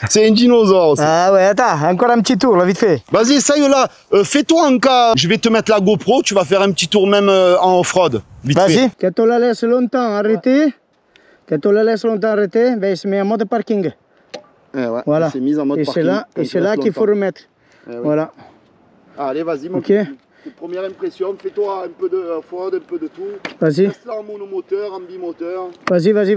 C'est un dinosaure aussi. Ah ouais, attends, encore un petit tour, là, vite fait. Vas-y, essaye là. Fais-toi un cas. Je vais te mettre la GoPro, tu vas faire un petit tour même en off-road. Vite fait. Vas-y. Quand on la laisse longtemps arrêter, ben, il se met en mode parking. Ouais, Voilà. c'est mis en mode parking. Et c'est là qu'il faut remettre. Oui. Voilà. Allez, vas-y, mon Ok. Première impression, fais-toi un peu de off-road, un peu de tout. Vas-y. Laisse-la en monomoteur, en bimoteur. Vas-y. Voilà.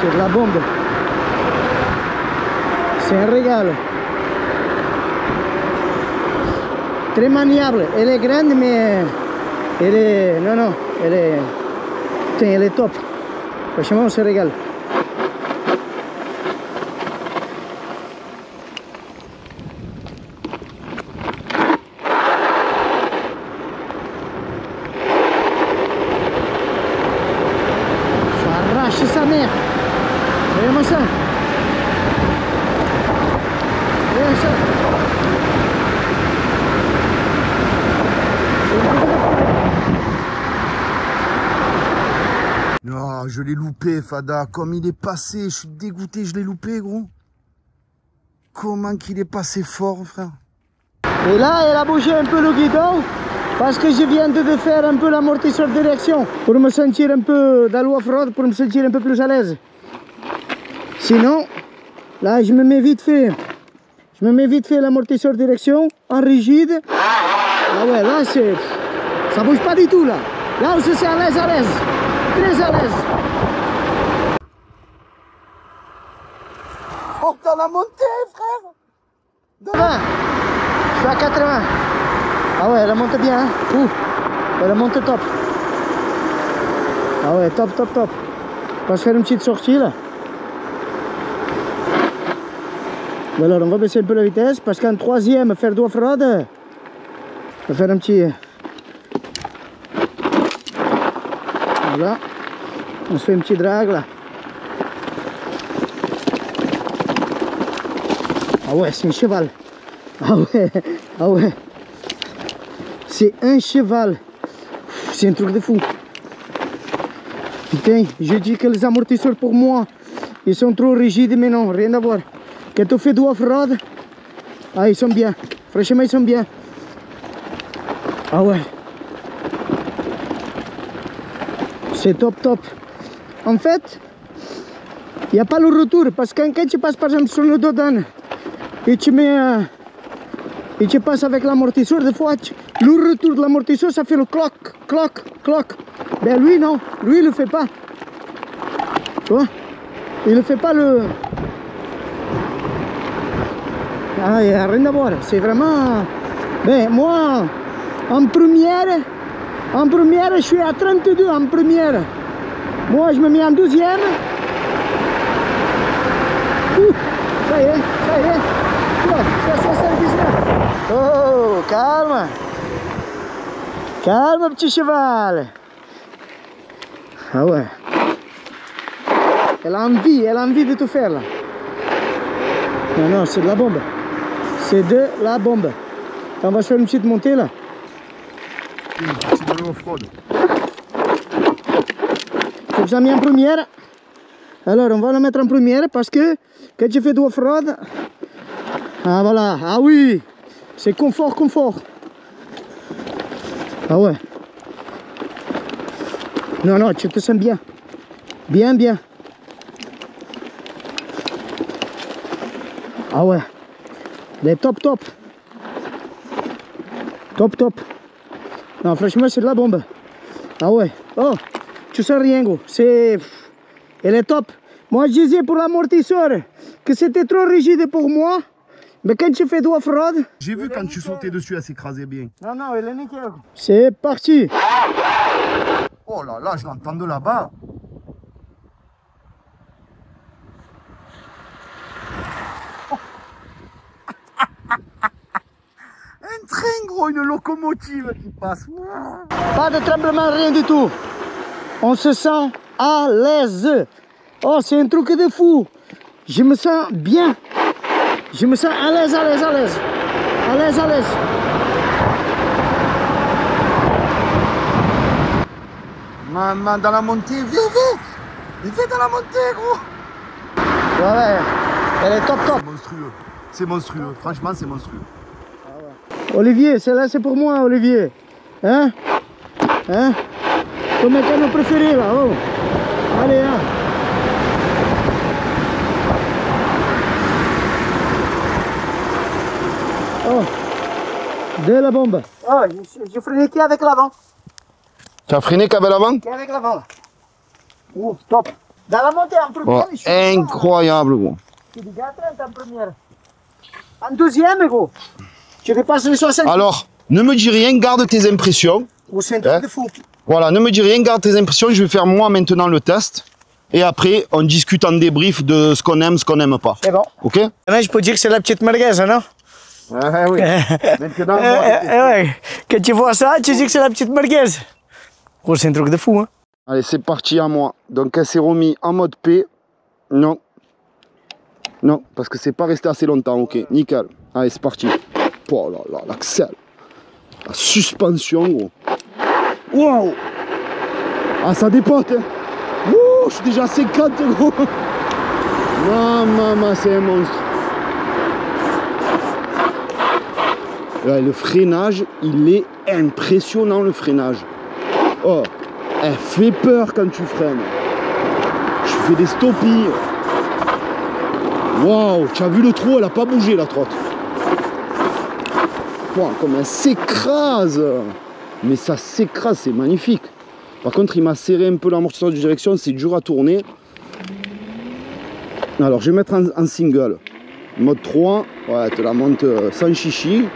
C'est de la bombe. C'est un régal. Très maniable. Elle est grande, mais elle est... Non, elle est... Putain, elle est top. Franchement, on se régale. Ça arrache sa mère. Regarde-moi ça. Regarde ça. Non, je l'ai loupé, Fada. Comme il est passé, je suis dégoûté, je l'ai loupé, gros. Comment qu'il est passé fort, frère. Et là, elle a bougé un peu le guidon parce que je viens de faire un peu l'amortisseur de direction pour me sentir un peu dans l'off-road, pour me sentir un peu plus à l'aise. Sinon, là, je me mets vite fait l'amortisseur de direction en rigide. Ah ouais, là, ça bouge pas du tout, là. Là, on se sent à l'aise. Très à l'aise. Oh, dans la montée, frère. 20. Je suis à 80. Ah ouais, elle monte bien. Hein. Elle monte top. Ah ouais, top. On va se faire une petite sortie là. Alors, on va baisser un peu la vitesse parce qu'en troisième, faire du off-road, on va faire un petit... Voilà. On se fait un petit drag là. Ah ouais, c'est un cheval. Ah ouais. C'est un cheval. C'est un truc de fou. Putain, je dis que les amortisseurs pour moi, ils sont trop rigides, mais non, rien à voir. Quand on fait du off-road, ils sont bien. Franchement, ils sont bien. Ah ouais. C'est top. En fait, il n'y a pas le retour, parce que quand tu passes par exemple sur le dos d'âne, et tu mets... et tu passes avec l'amortisseur, des fois, le retour de l'amortisseur, ça fait le cloc. Ben lui, non. Lui, il le fait pas. Tu vois? Il ne fait pas le... Ah, il n'y a rien à voir. C'est vraiment... Ben, moi, en première, je suis à 32 en première. Moi, je me mets en deuxième. Ça y est. Je suis à 79. Oh, calme, petit cheval. Ah ouais. Elle a envie de tout faire là. Non, c'est de la bombe. C'est de la bombe. On va se faire une petite montée là. C'est de l'off-road. Faut que j'en mette en première. Alors on va le mettre en première parce que quand je fais du off-road, ah voilà, ah oui, c'est confort. Ah ouais. Non, tu te sens bien. Bien. Ah ouais. Les top. Top, top. Non, franchement, c'est de la bombe. Ah ouais. Oh, tu sens rien, gros. C'est... Elle est top. Moi, je disais pour l'amortisseur que c'était trop rigide pour moi. Mais quand tu fais du off-road... J'ai vu quand tu sautais dessus, elle s'écrasait bien. Non, non, elle est nickel. C'est parti. Oh là là, je l'entends de là-bas. Un train, gros, une locomotive qui passe. Pas de tremblement, rien du tout. On se sent à l'aise. Oh, c'est un truc de fou. Je me sens bien. Je me sens à l'aise, à l'aise, à l'aise. À l'aise, à l'aise. Maman, dans la montée, viens, viens. Viens dans la montée, gros. Ouais, elle est top, top. C'est monstrueux. C'est monstrueux. Franchement, c'est monstrueux. Olivier, celle-là, c'est pour moi, Olivier. Hein? Hein? Ton mécano préféré, là. Oh. Allez, hein. Oh. De la bombe. Oh, je freinais qu'avec l'avant. Tu as freiné qu'avec l'avant? Qu'avec l'avant, là. Oh, top. Dans la montée, en première. Oh, incroyable, gros. Tu dis 30 en première. En deuxième, gros. Tu dépasses les 60. Alors, ne me dis rien, garde tes impressions. Oh, c'est un truc de fou. Voilà, ne me dis rien, garde tes impressions. Je vais faire moi maintenant le test. Et après, on discute en débrief de ce qu'on aime, ce qu'on n'aime pas. C'est bon. Ok? Là, je peux dire que c'est la petite merguez, non? Ah oui. Maintenant, Ouais. Quand tu vois ça, tu dis que c'est la petite merguez. Oh, c'est un truc de fou, hein. allez, c'est parti à moi. Donc, elle s'est remise en mode P. Non. Non, parce que c'est pas resté assez longtemps. Ok, nickel. Allez, c'est parti. Oh là là, l'axel. La suspension, gros. Waouh! Ah, ça dépote, hein. Ouh, je suis déjà à 50, gros. Maman, c'est un monstre. Ouais, le freinage, il est impressionnant, le freinage. Oh, elle fait peur quand tu freines. Je fais des stoppies. Waouh, tu as vu le trou, elle a pas bougé, la trotte. Wow, comme elle s'écrase. Mais ça s'écrase, c'est magnifique. Par contre, il m'a serré un peu l'amortisseur de direction, c'est dur à tourner. Alors, je vais mettre en single. Mode 3, ouais, te la monte sans chichi.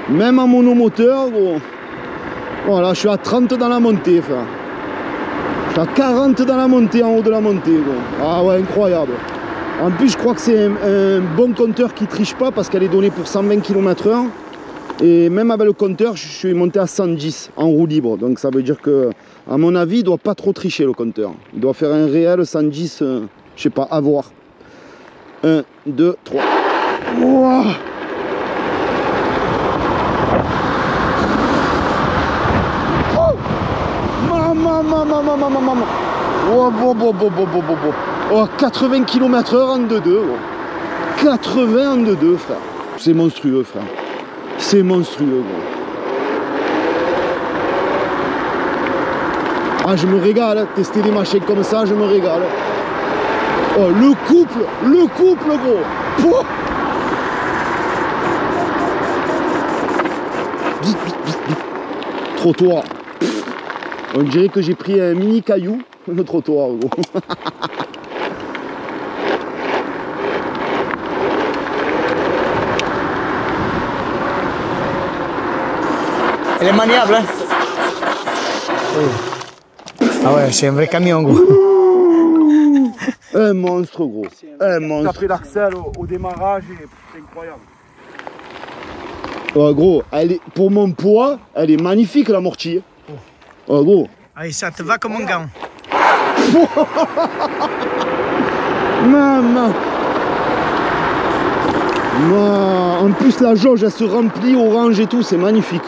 Même en monomoteur, gros. Voilà, je suis à 30 dans la montée, frère. Je suis à 40 dans la montée, en haut de la montée, gros. Ah ouais, incroyable. En plus, je crois que c'est un bon compteur qui triche pas parce qu'elle est donnée pour 120 km/h. Et même avec le compteur, je suis monté à 110 en roue libre. Donc ça veut dire que, à mon avis, il doit pas trop tricher le compteur. Il doit faire un réel 110, je sais pas, à voir. 1, 2, 3. Wow. Maman. Oh, 80 km/h en 2-2. 80 en 2-2, frère. C'est monstrueux, frère. C'est monstrueux, gros. Ah, je me régale. Tester des machines comme ça, je me régale. Oh, le couple, gros. Oh. Vite. Trottoir. On dirait que j'ai pris un mini caillou, le trottoir, gros. Elle est maniable, hein? Oui. Ah ouais, c'est un vrai camion, gros. Un monstre, gros. Un monstre. Après l'axel au démarrage, c'est incroyable. Oh, gros, elle est, pour mon poids, elle est magnifique, l'amorti. Oh, gros. Ah, ça te va comme un gant. Maman. En plus, la jauge, elle se remplit orange et tout, c'est magnifique.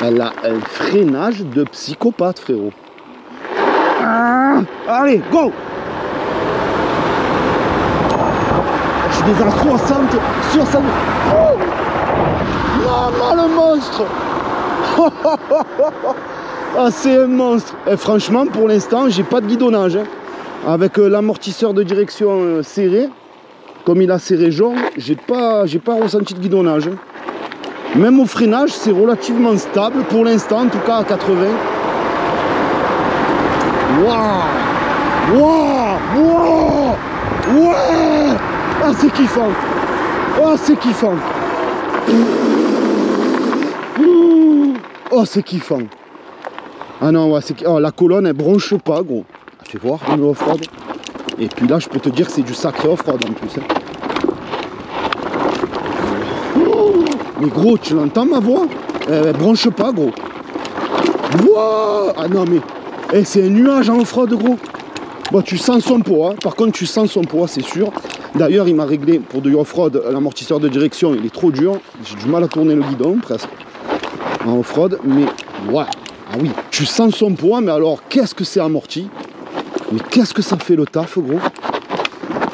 Elle a un freinage de psychopathe, frérot. Ah, allez, go! Je suis déjà à 60. Oh, maman, le monstre! Ah, c'est un monstre. Et franchement, pour l'instant, j'ai pas de guidonnage. Hein. Avec l'amortisseur de direction serré, comme il a serré jaune, j'ai pas ressenti de guidonnage. Hein. Même au freinage, c'est relativement stable pour l'instant, en tout cas à 80. Waouh! Waouh! Waouh! Ouais! Ah, c'est kiffant! Oh, c'est kiffant! Oh, c'est kiffant! Ah non, ouais, c'est... Oh, la colonne, elle bronche pas, gros. Fais voir, le off-road. Et puis là, je peux te dire que c'est du sacré off-road en plus. Hein. Mais gros, tu l'entends ma voix? Elle bronche pas, gros. Wow. Ah non, mais c'est un nuage en off-road, gros. Bon, tu sens son poids. Hein. Par contre, tu sens son poids, c'est sûr. D'ailleurs, il m'a réglé pour du off-road l'amortisseur de direction. Il est trop dur. J'ai du mal à tourner le guidon, presque. En off-road, mais ouais. Ah oui, tu sens son poids, mais alors, qu'est-ce que c'est amorti? Mais qu'est-ce que ça fait le taf, gros?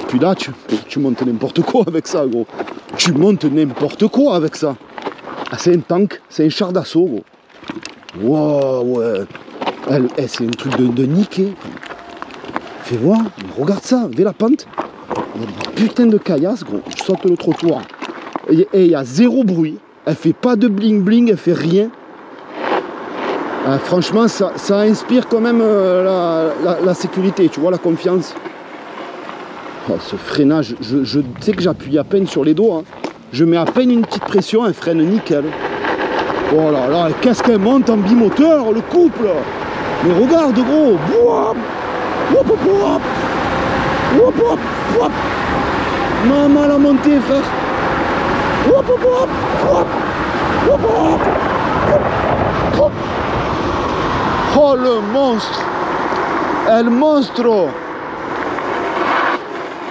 Puis là, tu montes n'importe quoi avec ça, gros. Tu montes n'importe quoi avec ça. Ah, c'est un tank, c'est un char d'assaut, gros. Wow, ouais. C'est un truc de niquer. Fais voir, regarde ça, fais la pente. Il y a des putains de caillasses, gros. Je saute le trottoir. Et il y a zéro bruit. Elle fait pas de bling bling, elle fait rien. Ah, franchement, ça inspire quand même la sécurité, tu vois, la confiance. Oh, ce freinage, je sais que j'appuie à peine sur les doigts. Hein. Je mets à peine une petite pression, elle freine nickel. Oh là là, qu'est-ce qu'elle monte en bimoteur, le couple. Mais regarde, gros. Wouap, wouap, wouap. Wouap, wouap, wouap. Maman la montée, frère. Wouap, wouap, wouap. Wouap, wouap. Wouap. Oh le monstre! El monstro!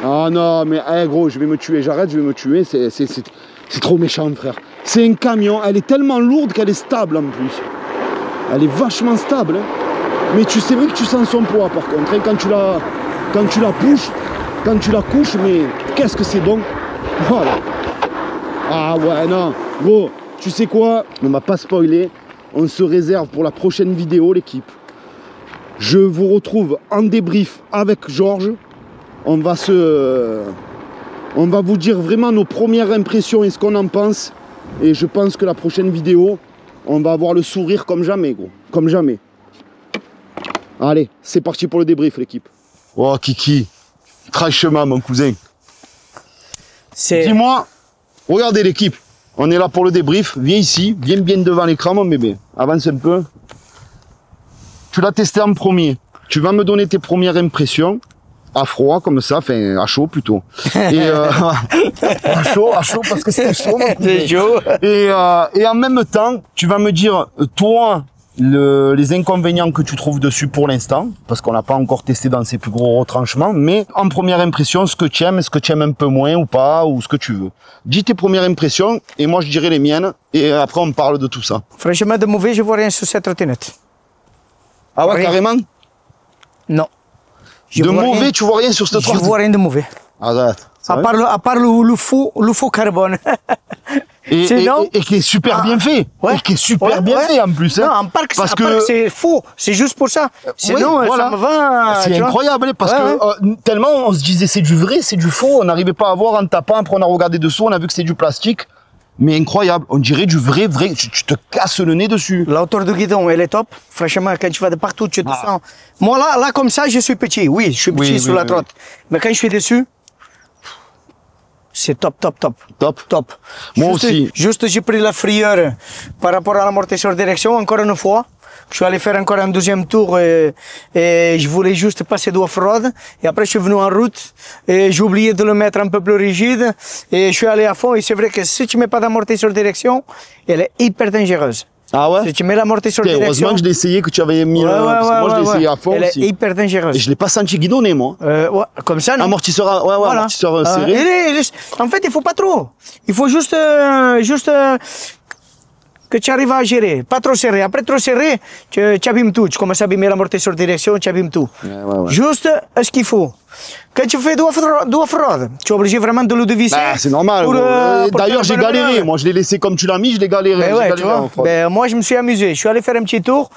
Ah non, mais hey, gros, je vais me tuer, j'arrête, je vais me tuer, c'est trop méchant, frère. C'est un camion, elle est tellement lourde qu'elle est stable en plus. Elle est vachement stable, hein. Mais c'est vrai que tu sens son poids par contre, hein, quand tu la pushes, quand tu la couches, mais qu'est-ce que c'est bon! Voilà. Ah ouais, non, gros, tu sais quoi? On m'a pas spoilé. On se réserve pour la prochaine vidéo, l'équipe. Je vous retrouve en débrief avec Georges. On va vous dire vraiment nos premières impressions et ce qu'on en pense. Et je pense que la prochaine vidéo, on va avoir le sourire comme jamais, gros. Comme jamais. Allez, c'est parti pour le débrief, l'équipe. Oh, Kiki. Franchement, mon cousin. Dis-moi, regardez l'équipe. On est là pour le débrief. Viens ici, viens bien devant l'écran, mon bébé. Avance un peu. Tu l'as testé en premier. Tu vas me donner tes premières impressions. À froid, comme ça, enfin, à chaud plutôt. Et à chaud parce que c'était chaud. C'est chaud. Et en même temps, tu vas me dire, toi, les inconvénients que tu trouves dessus pour l'instant, parce qu'on n'a pas encore testé dans ses plus gros retranchements, mais en première impression, ce que tu aimes, est-ce que tu aimes un peu moins ou pas, ou ce que tu veux. Dis tes premières impressions, et moi je dirai les miennes, et après on parle de tout ça. Franchement, de mauvais, je vois rien sur cette trottinette. Ah ouais, Rien. Carrément? Non. De mauvais, rien. Tu vois rien sur cette trottinette? Je vois rien de mauvais. Arrête. À part le faux carbone. Et qui est super bien fait. Ouais. Et qui est super bien fait en plus. Hein. Non, en parc, parce que c'est faux. C'est juste pour ça. Sinon, oui, voilà. ça me va. C'est incroyable, parce que tellement on se disait c'est du vrai, c'est du faux. On n'arrivait pas à voir en tapant. Après on a regardé dessous, on a vu que c'est du plastique. Mais incroyable. On dirait du vrai. Tu te casses le nez dessus. La hauteur du guidon, elle est top. Franchement, quand tu vas de partout, tu te sens. Moi, là, comme ça, je suis petit. Oui, je suis petit sur la trotte. Mais quand je suis dessus, c'est top. Moi juste, aussi. Juste, j'ai pris la frayeur par rapport à l'amortisseur direction, encore une fois. Je suis allé faire encore un deuxième tour et je voulais juste passer du off-road. Et après, je suis venu en route et j'ai oublié de le mettre un peu plus rigide. Et je suis allé à fond. Et c'est vrai que si tu mets pas d'amortisseur direction, elle est hyper dangereuse. Ah ouais? Si tu mets l'amortisseur direction. Heureusement que je l'ai essayé, que tu avais mis parce que moi, je l'ai essayé à fond elle aussi. Elle est hyper dangereuse. Et je l'ai pas senti guidonné, moi. Ouais, comme ça, non? Amortisseur, voilà. Amortisseur serré. En fait, il faut pas trop. Il faut juste que tu arrives à gérer. Pas trop serré. Après, trop serré, tu abîmes tout. Tu commences à abîmer l'amortisseur direction, tu abîmes tout. Ouais. Juste ce qu'il faut. Quand tu fais du off-road, tu es obligé vraiment de le dévisser. Bah, c'est normal. D'ailleurs, j'ai galéré. Moi, je l'ai laissé comme tu l'as mis, je l'ai galéré. Ouais, tu vois. Moi, je me suis amusé. Je suis allé faire un petit tour.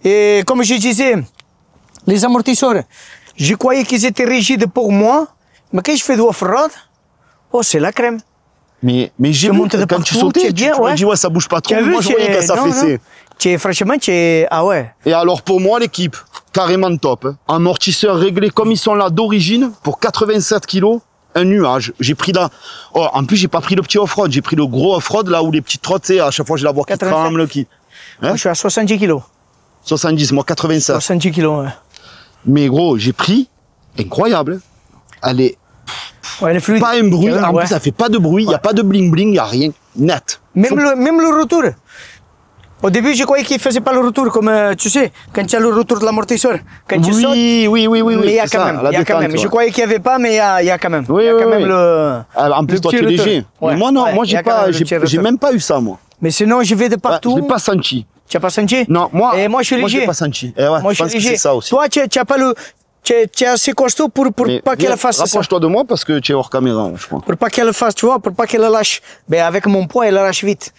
Et comme je disais, les amortisseurs, je croyais qu'ils étaient rigides pour moi. Mais quand je fais du off-road, oh, c'est la crème. Mais j'ai Tu vu, montes de quand tu partout, sautais, tu es bien, tu m'as ouais. dit, ouais, ça bouge pas trop. Tu as vu, Moi, je voyais que ça non, fessait. Franchement, tu es... Ah ouais. Et alors, pour moi, l'équipe, carrément top. Hein. Amortisseur réglé comme ils sont là d'origine, pour 87 kilos, un nuage. J'ai pris là... Oh, en plus, j'ai pas pris le petit off-road, j'ai pris le gros off-road, là où les petites trottes, tu sais, à chaque fois, j'ai la voix qui 87. tremble, qui... Moi, je suis à 70 kilos. 70, moi 87. 70 kilos, ouais. Mais gros, j'ai pris, incroyable. Elle est Ouais, elle est fluide. pas un bruit, Ouais, en ouais. plus, ça fait pas de bruit, il y a pas de bling-bling, il y a rien. Net. Même le retour. Au début, je croyais qu'il faisait pas le retour, comme tu sais, quand tu as le retour de l'amortisseur. Quand tu sautes, Oui. mais il y a c'est quand ça, même. la Il y a quand détente, même. ouais. Je croyais qu'il y avait pas, mais il y a quand même. Oui, il y a oui, quand oui. même le. Ah, en plus, le toi, petit tu es retour. léger. Ouais, Mais moi, non, ouais, moi, il y a quand même le petit j'ai retour. même pas eu ça, moi. Mais sinon, je vais de Ouais, partout. je l'ai pas senti. Tu n'as pas senti? Non, moi, Et moi, je suis je léger. l'ai pas senti. Eh ouais, Moi, je je pense suis que léger. c'est ça aussi. Toi, tu n'as pas le. Tu es assez costaud pour Mais pas qu'elle viens, fasse ça. rapproche-toi de moi parce que tu es hors caméra, je crois. Pour pas qu'elle fasse, tu vois, pour pas qu'elle lâche. Ben, avec mon poids, elle lâche vite.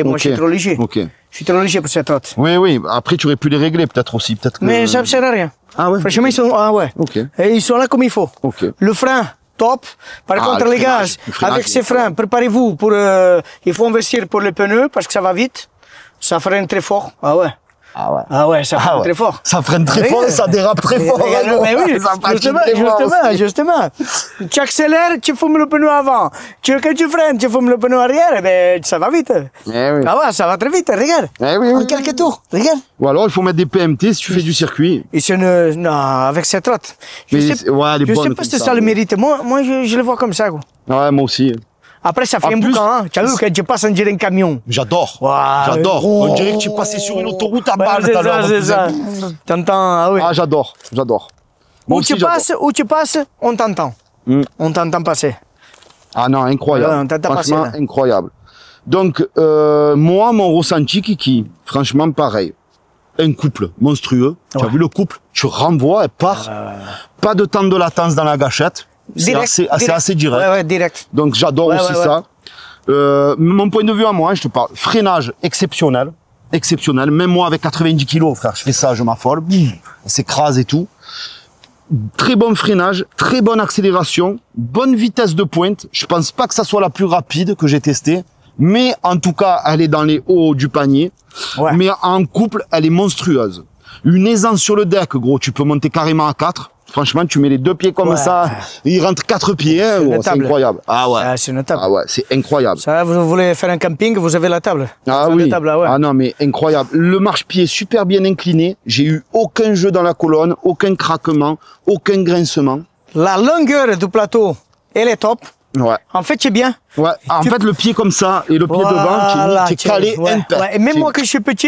Moi, je suis trop léger. Ok. Je suis trop léger pour cette trotte. Oui. Après, tu aurais pu les régler peut-être aussi. Peut-être que... Mais ça ne sert à rien. Ah ouais. Franchement, ils sont, ah ouais. Ok. Et ils sont là comme il faut. Ok. Le frein, top. Par contre, le les gars, freinage, avec il ces est freins, préparez-vous pour, il faut investir pour les pneus parce que ça va vite. Ça freine très fort. Ah ouais. Ah ouais. Ah ouais, ça freine très fort. Ça freine très Oui. fort et ça dérape très fort. Regarde, hein, mais oui, ça patine très fort aussi. justement. Tu accélères, tu fumes le pneu avant. Quand tu freines, tu fumes le pneu arrière, ben, ça va vite. Eh oui. Ah ouais, ça va très vite, regarde. Eh oui, En oui. quelques tours, regarde. Ou alors, il faut mettre des PMT si tu fais du circuit. Et non, avec cette trotte. Mais Je c'est- ouais, elle est je bonne sais pas comme si ça, ça le oui. mérite. Moi je le vois comme ça, quoi. Ouais, moi aussi. Après, ça fait En un plus, boucan, hein. Tu as vu, quand tu passes, on dirait un camion. J'adore. Ouah, J'adore. oh. On dirait que tu passais sur une autoroute à Ouais, balle c'est tout à l'heure. ça, c'est ça. T'entends, ah oui. Ah, j'adore. Moi Où aussi, tu j'adore. passes, on t'entend. Mm. On t'entend passer. Ah non, incroyable. Ouais, t'as passé, Franchement, là. incroyable. Donc, moi, mon ressenti, Kiki, franchement, pareil. Un couple monstrueux. Tu as Ouais. vu le couple? Tu renvoies, elle part. Pas de temps de latence dans la gâchette. C'est assez direct. Ouais, direct. Donc, j'adore Ouais, aussi ouais, ça. Mon point de vue à moi, je te parle. Freinage exceptionnel. Exceptionnel. Même moi, avec 90 kilos, frère, je fais ça, je m'affole. Boum, elle s'écrase et tout. Très bon freinage, très bonne accélération, bonne vitesse de pointe. Je pense pas que ça soit la plus rapide que j'ai testée, mais en tout cas, elle est dans les hauts du panier. Ouais. Mais en couple, elle est monstrueuse. Une aisance sur le deck, gros, tu peux monter carrément à 4. Franchement, tu mets les deux pieds comme Ouais. ça, il rentre 4 pieds, hein, gros, c'est notable. incroyable. Ah ouais. Ah, c'est notable. Ah ouais, c'est incroyable. Ça, vous voulez faire un camping, vous avez la table. Ah Vous avez oui. la table, ah ouais. Ah non, mais incroyable. Le marche-pied super bien incliné. J'ai eu aucun jeu dans la colonne, aucun craquement, aucun grincement. La longueur du plateau, elle est top. Ouais. En fait, c'est bien. Ouais. En Tu- fait, le pied comme ça et le pied devant, tu es calé ouais, impair. ouais. Et même moi, que je suis petit,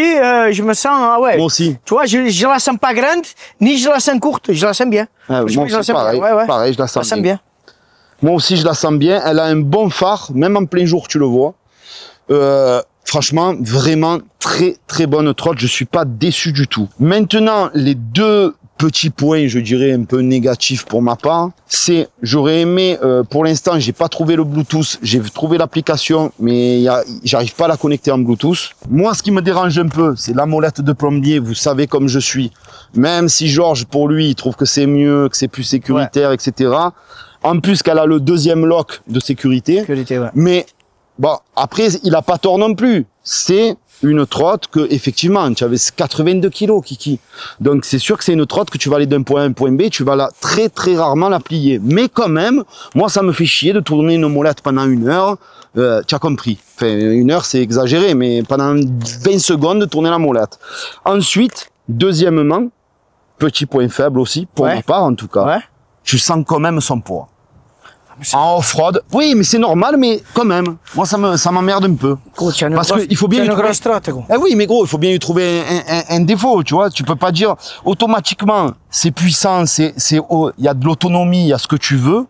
je me sens, ah ouais. Moi aussi. Tu vois, je la sens pas grande, ni je la sens courte, je la sens bien. Ouais, Franchement, moi je la aussi, sens bien. pareil. Ouais, ouais. Pareil, je la sens bien. bien. Moi aussi, je la sens bien. Elle a un bon phare, même en plein jour, tu le vois. Franchement, vraiment très très bonne trotte. Je suis pas déçu du tout. Maintenant, les deux petits points, je dirais un peu négatifs pour ma part, c'est j'aurais aimé, pour l'instant, j'ai pas trouvé le Bluetooth. J'ai trouvé l'application, mais j'arrive pas à la connecter en Bluetooth. Moi, ce qui me dérange un peu, c'est la molette de plombier. Vous savez comme je suis. Même si Georges, pour lui, il trouve que c'est mieux, que c'est plus sécuritaire, etc. En plus qu'elle a le deuxième lock de sécurité. Sécurité, ouais. Mais bon, après, il a pas tort non plus. C'est une trotte que, effectivement, tu avais 82 kilos, Kiki. Donc, c'est sûr que c'est une trotte que tu vas aller d'un point A à un point B, tu vas très, très rarement la plier. Mais quand même, moi, ça me fait chier de tourner une molette pendant 1 heure. Tu as compris. Enfin, 1 heure, c'est exagéré, mais pendant 20 secondes de tourner la molette. Ensuite, deuxièmement, petit point faible aussi, pour Ouais. ma part, en tout cas. Ouais. Tu sens quand même son poids. En off-road, oui, mais c'est normal, mais quand même, moi ça m'emmerde un peu. Gros, tu as une Parce grosse- qu'il faut bien tu as y une trouver- grosse trotte, gros. Eh oui, mais gros, il faut bien y trouver un défaut, tu vois. Tu peux pas dire automatiquement, c'est puissant, il y a de l'autonomie, il y a ce que tu veux.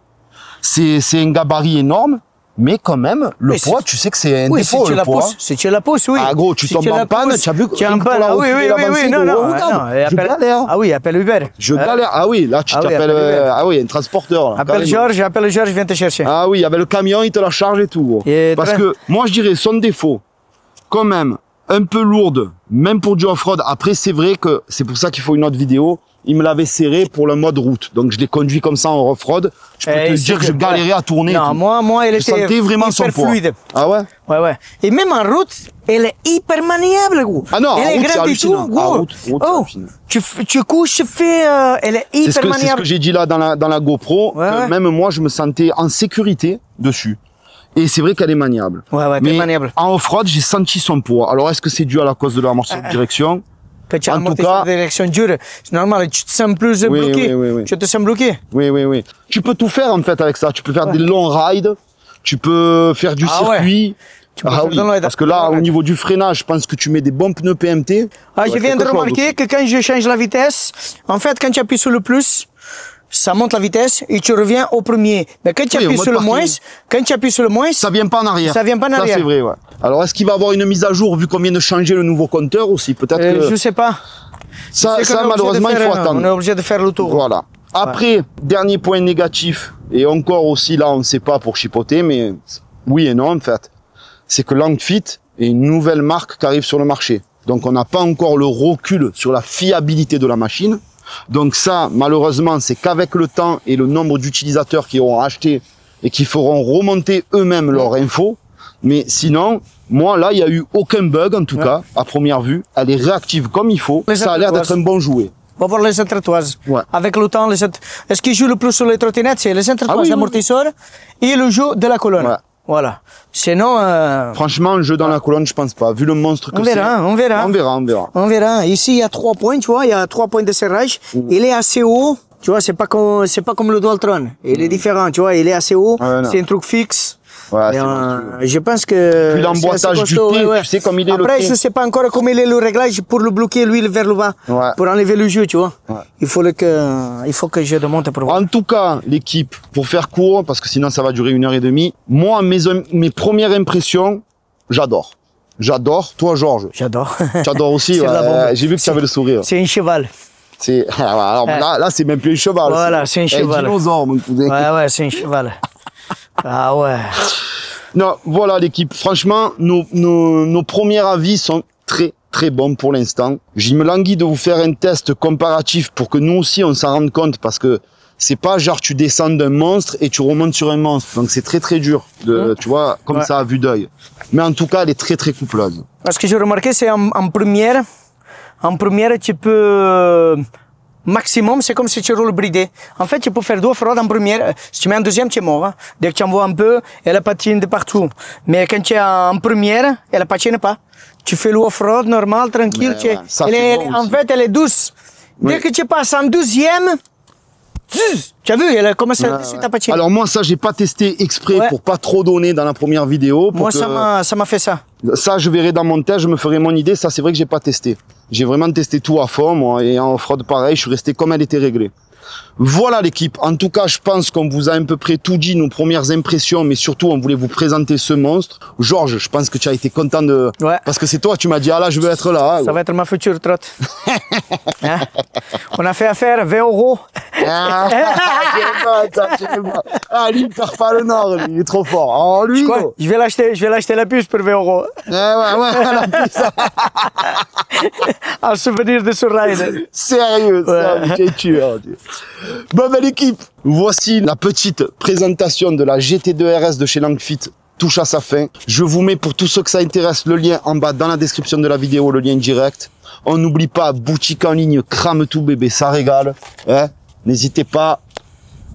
C'est un gabarit énorme, mais quand même, le Oui, poids, c'est- tu sais que c'est un Oui, défaut, si tu le la poids. pousses, si tu la pousses, oui. Ah gros, tu Si tombes la en panne, pousses, tu as vu tu es en pour panne. la Ah oui, reculer, oui, oui, l'avancer, oui, non, gros, non, regarde, non, et je galère. Ah oui, appelle Uber. Je galère. Ah oui, là, tu Ah oui, t'appelles, appelle Uber. ah oui, un transporteur, là. Appelle carrément. Georges, viens te chercher. Ah oui, avec le camion, il te la charge et tout, gros. Et Parce très- que, moi, je dirais, son défaut, quand même, un peu lourde, même pour du off-road. Après, c'est vrai que c'est pour ça qu'il faut une autre vidéo. il me l'avait serré pour le mode route. Donc je l'ai conduit comme ça en off-road. Je peux te dire que je galérais à tourner. Non, moi, elle je était sentais vraiment son hyper poids. fluide. Ah ouais? Ouais. Et même en route, elle est hyper maniable, gros. Ah non, elle en est route, c'est grande et hallucinant. tout, En gros. route, c'est hallucinant. Tu couches, tu fais, elle est C'est ce hyper que maniable. j'ai dit là dans la GoPro. Ouais, que ouais. Même moi, je me sentais en sécurité dessus. Et c'est vrai qu'elle est maniable. Ouais, t'es Mais maniable. en off-road, j'ai senti son poids. Alors, est-ce que c'est dû à la cause de l'amortisseur de direction? Quand tu as En monté tout cas- sur la direction dure, c'est normal, tu te sens plus Oui, bloqué. oui. Tu te sens bloqué. Oui. Tu peux tout faire en fait avec ça. Tu peux faire des longs rides. Tu peux faire du Ah ouais. circuit. Tu peux faire Oui, des longs rides. parce que là, au niveau du freinage, je pense que tu mets des bons pneus PMT. Ah, je Ouais, viens de quelque chose remarquer aussi. que quand je change la vitesse, en fait, quand tu appuies sur le plus, ça monte la vitesse et tu reviens au premier. Mais quand tu Oui, au appuies mode sur le parking. moins, quand tu appuies sur le moins, Ça vient pas en arrière. Ça vient pas en arrière. Ça, c'est vrai, ouais. Alors, est-ce qu'il va y avoir une mise à jour vu qu'on vient de changer le nouveau compteur aussi? Peut-être que je sais pas. ça, C'est qu'on est obligé malheureusement, de il faire, faut On est attendre. obligé de faire le tour. Voilà. Après, dernier point négatif, et encore aussi là, on ne sait pas pour chipoter, mais oui et non en fait, c'est que Langfit est une nouvelle marque qui arrive sur le marché. Donc on n'a pas encore le recul sur la fiabilité de la machine. Donc ça, malheureusement, c'est qu'avec le temps et le nombre d'utilisateurs qui auront acheté et qui feront remonter eux-mêmes leur info. Mais sinon, moi là, il n'y a eu aucun bug en tout cas, à première vue. Elle est réactive comme il faut. Les Ça a l'air d'être un bon jouet. On va voir les entretoises. Ouais. Avec le temps, est-ce qu'il joue le plus sur les trottinettes? C'est les entretoises, Ah oui, l'amortisseur et le jeu de la colonne. Ouais. Voilà. Sinon, Franchement, un jeu dans la colonne, je pense pas. Vu le monstre que on c'est. verra. On verra. On verra. Ici, il y a 3 points, tu vois, il y a 3 points de serrage. Il est assez haut. Tu vois, c'est pas comme le Dualtron. Il est différent, tu vois, il est assez haut. Ouais, non. C'est un truc fixe. Ouais, Et, c'est monstrueux. je pense que. Puis l'emboîtage c'est assez du costaud, thé, tu sais comme il est le Après, thé. je sais pas encore comment il est le réglage pour le bloquer, lui, vers le bas. Ouais. Pour enlever le jeu, tu vois. Ouais. Il faut que je demande pour voir. En tout cas, l'équipe, pour faire court, parce que sinon ça va durer 1h30, moi, mes premières impressions, j'adore. J'adore. Toi, Georges, J'adore. tu adores aussi. C'est de la bombe. J'ai vu que tu avais le sourire. C'est un cheval. Alors là, c'est même plus un cheval. Voilà, c'est un cheval. Un dinosaure, mon cousin. Ouais, c'est un cheval. Ah ouais. Non, voilà l'équipe. Franchement, nos premiers avis sont très bons pour l'instant. Je me languis de vous faire un test comparatif pour que nous aussi on s'en rende compte parce que c'est pas genre tu descends d'un monstre et tu remontes sur un monstre. Donc c'est très dur de, tu vois, comme Ouais. ça à vue d'œil. Mais en tout cas, elle est très coupleuse. Parce que j'ai remarqué, c'est en première. En première, tu peux. Maximum, c'est comme si tu roules bridé. En fait, tu peux faire 2 off-road en première. Si tu mets en deuxième, tu es mort. Hein. Dès que tu envoies un peu, elle patine de partout. Mais quand tu es en première, elle patine pas. Tu fais l'off-road normal, tranquille. Ouais, ouais, ça Elle fait est, bon en aussi. fait, elle est douce. Dès Ouais. que tu passes en 12e, tu as vu, elle a commencé Ouais, de suite ouais. à patiner. Alors moi, ça, j'ai pas testé exprès Ouais. pour pas trop donner dans la première vidéo. pour Moi, que- ça m'a fait ça. Ça, je verrai dans mon test, je me ferai mon idée. Ça, c'est vrai que j'ai pas testé. J'ai vraiment testé tout à fond, moi, et en off-road pareil, je suis resté comme elle était réglée. Voilà l'équipe. En tout cas, je pense qu'on vous a à peu près tout dit, nos premières impressions, mais surtout, on voulait vous présenter ce monstre. Georges, je pense que tu as été content de... Ouais. Parce que c'est toi, tu m'as dit, ah là, je veux être là. Ça va être ma future trotte. Hein? On a fait affaire 20 €. Ah, j'aime pas. Ah, lui, il perd pas le nord, lui, il est trop fort. Oh, lui, Quoi? gros. Je vais l'acheter la puce pour 20 €. Ouais, la puce. En souvenir de ce ride. Sérieux, Ouais. sérieux, quel tueur. Bon, ben l'équipe, voici la petite présentation de la GT2 RS de chez Langfit touche à sa fin. Je vous mets pour tous ceux que ça intéresse le lien en bas dans la description de la vidéo, le lien direct. On n'oublie pas, boutique en ligne, crame tout bébé, ça régale. Hein. N'hésitez pas,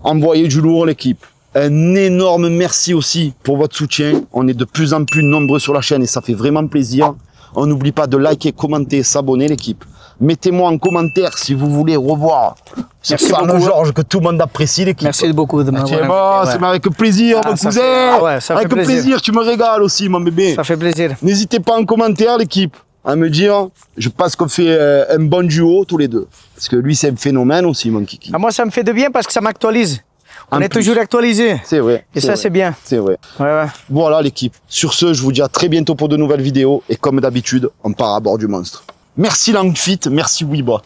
envoyez du lourd l'équipe. Un énorme merci aussi pour votre soutien. On est de plus en plus nombreux sur la chaîne et ça fait vraiment plaisir. On n'oublie pas de liker, commenter, s'abonner l'équipe. Mettez-moi en commentaire si vous voulez revoir ce Merci fameux beaucoup. Georges que tout le monde apprécie l'équipe. Merci beaucoup de m'avoir C'est invité, bon, ouais. c'est avec plaisir Ah, mon ça cousin. fait- ouais, ça fait avec plaisir. plaisir, tu me régales aussi mon bébé. Ça fait plaisir. N'hésitez pas en commentaire l'équipe à me dire, je pense qu'on fait un bon duo tous les deux. Parce que lui c'est un phénomène aussi mon kiki. À moi, ça me fait de bien parce que ça m'actualise. On En est plus. toujours actualisé. C'est vrai. Et ça, vrai, c'est bien. C'est vrai. Ouais. Voilà l'équipe. Sur ce, je vous dis à très bientôt pour de nouvelles vidéos. Et comme d'habitude, on part à bord du monstre. Merci Langfit, merci Weebot.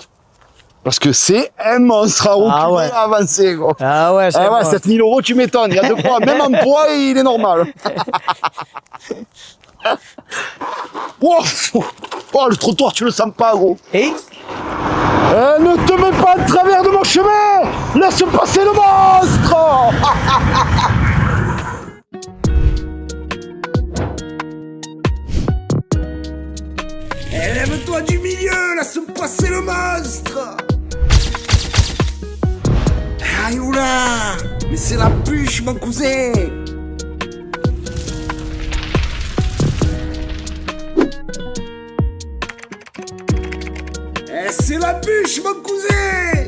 Parce que c'est un monstre à reculer, Ah ouais. à avancer, gros. Ah ouais, c'est Ah ouais, bon. 7 000 €, tu m'étonnes. Il y a de quoi. Même en poids, il est normal. Oh, le trottoir, tu le sens pas, gros. Et Ne te mets pas en travers de mon chemin. Laisse passer le monstre. Lève-toi du milieu, laisse passer le monstre. Aïe oula, mais c'est la bûche mon cousin. C'est la bûche mon cousin.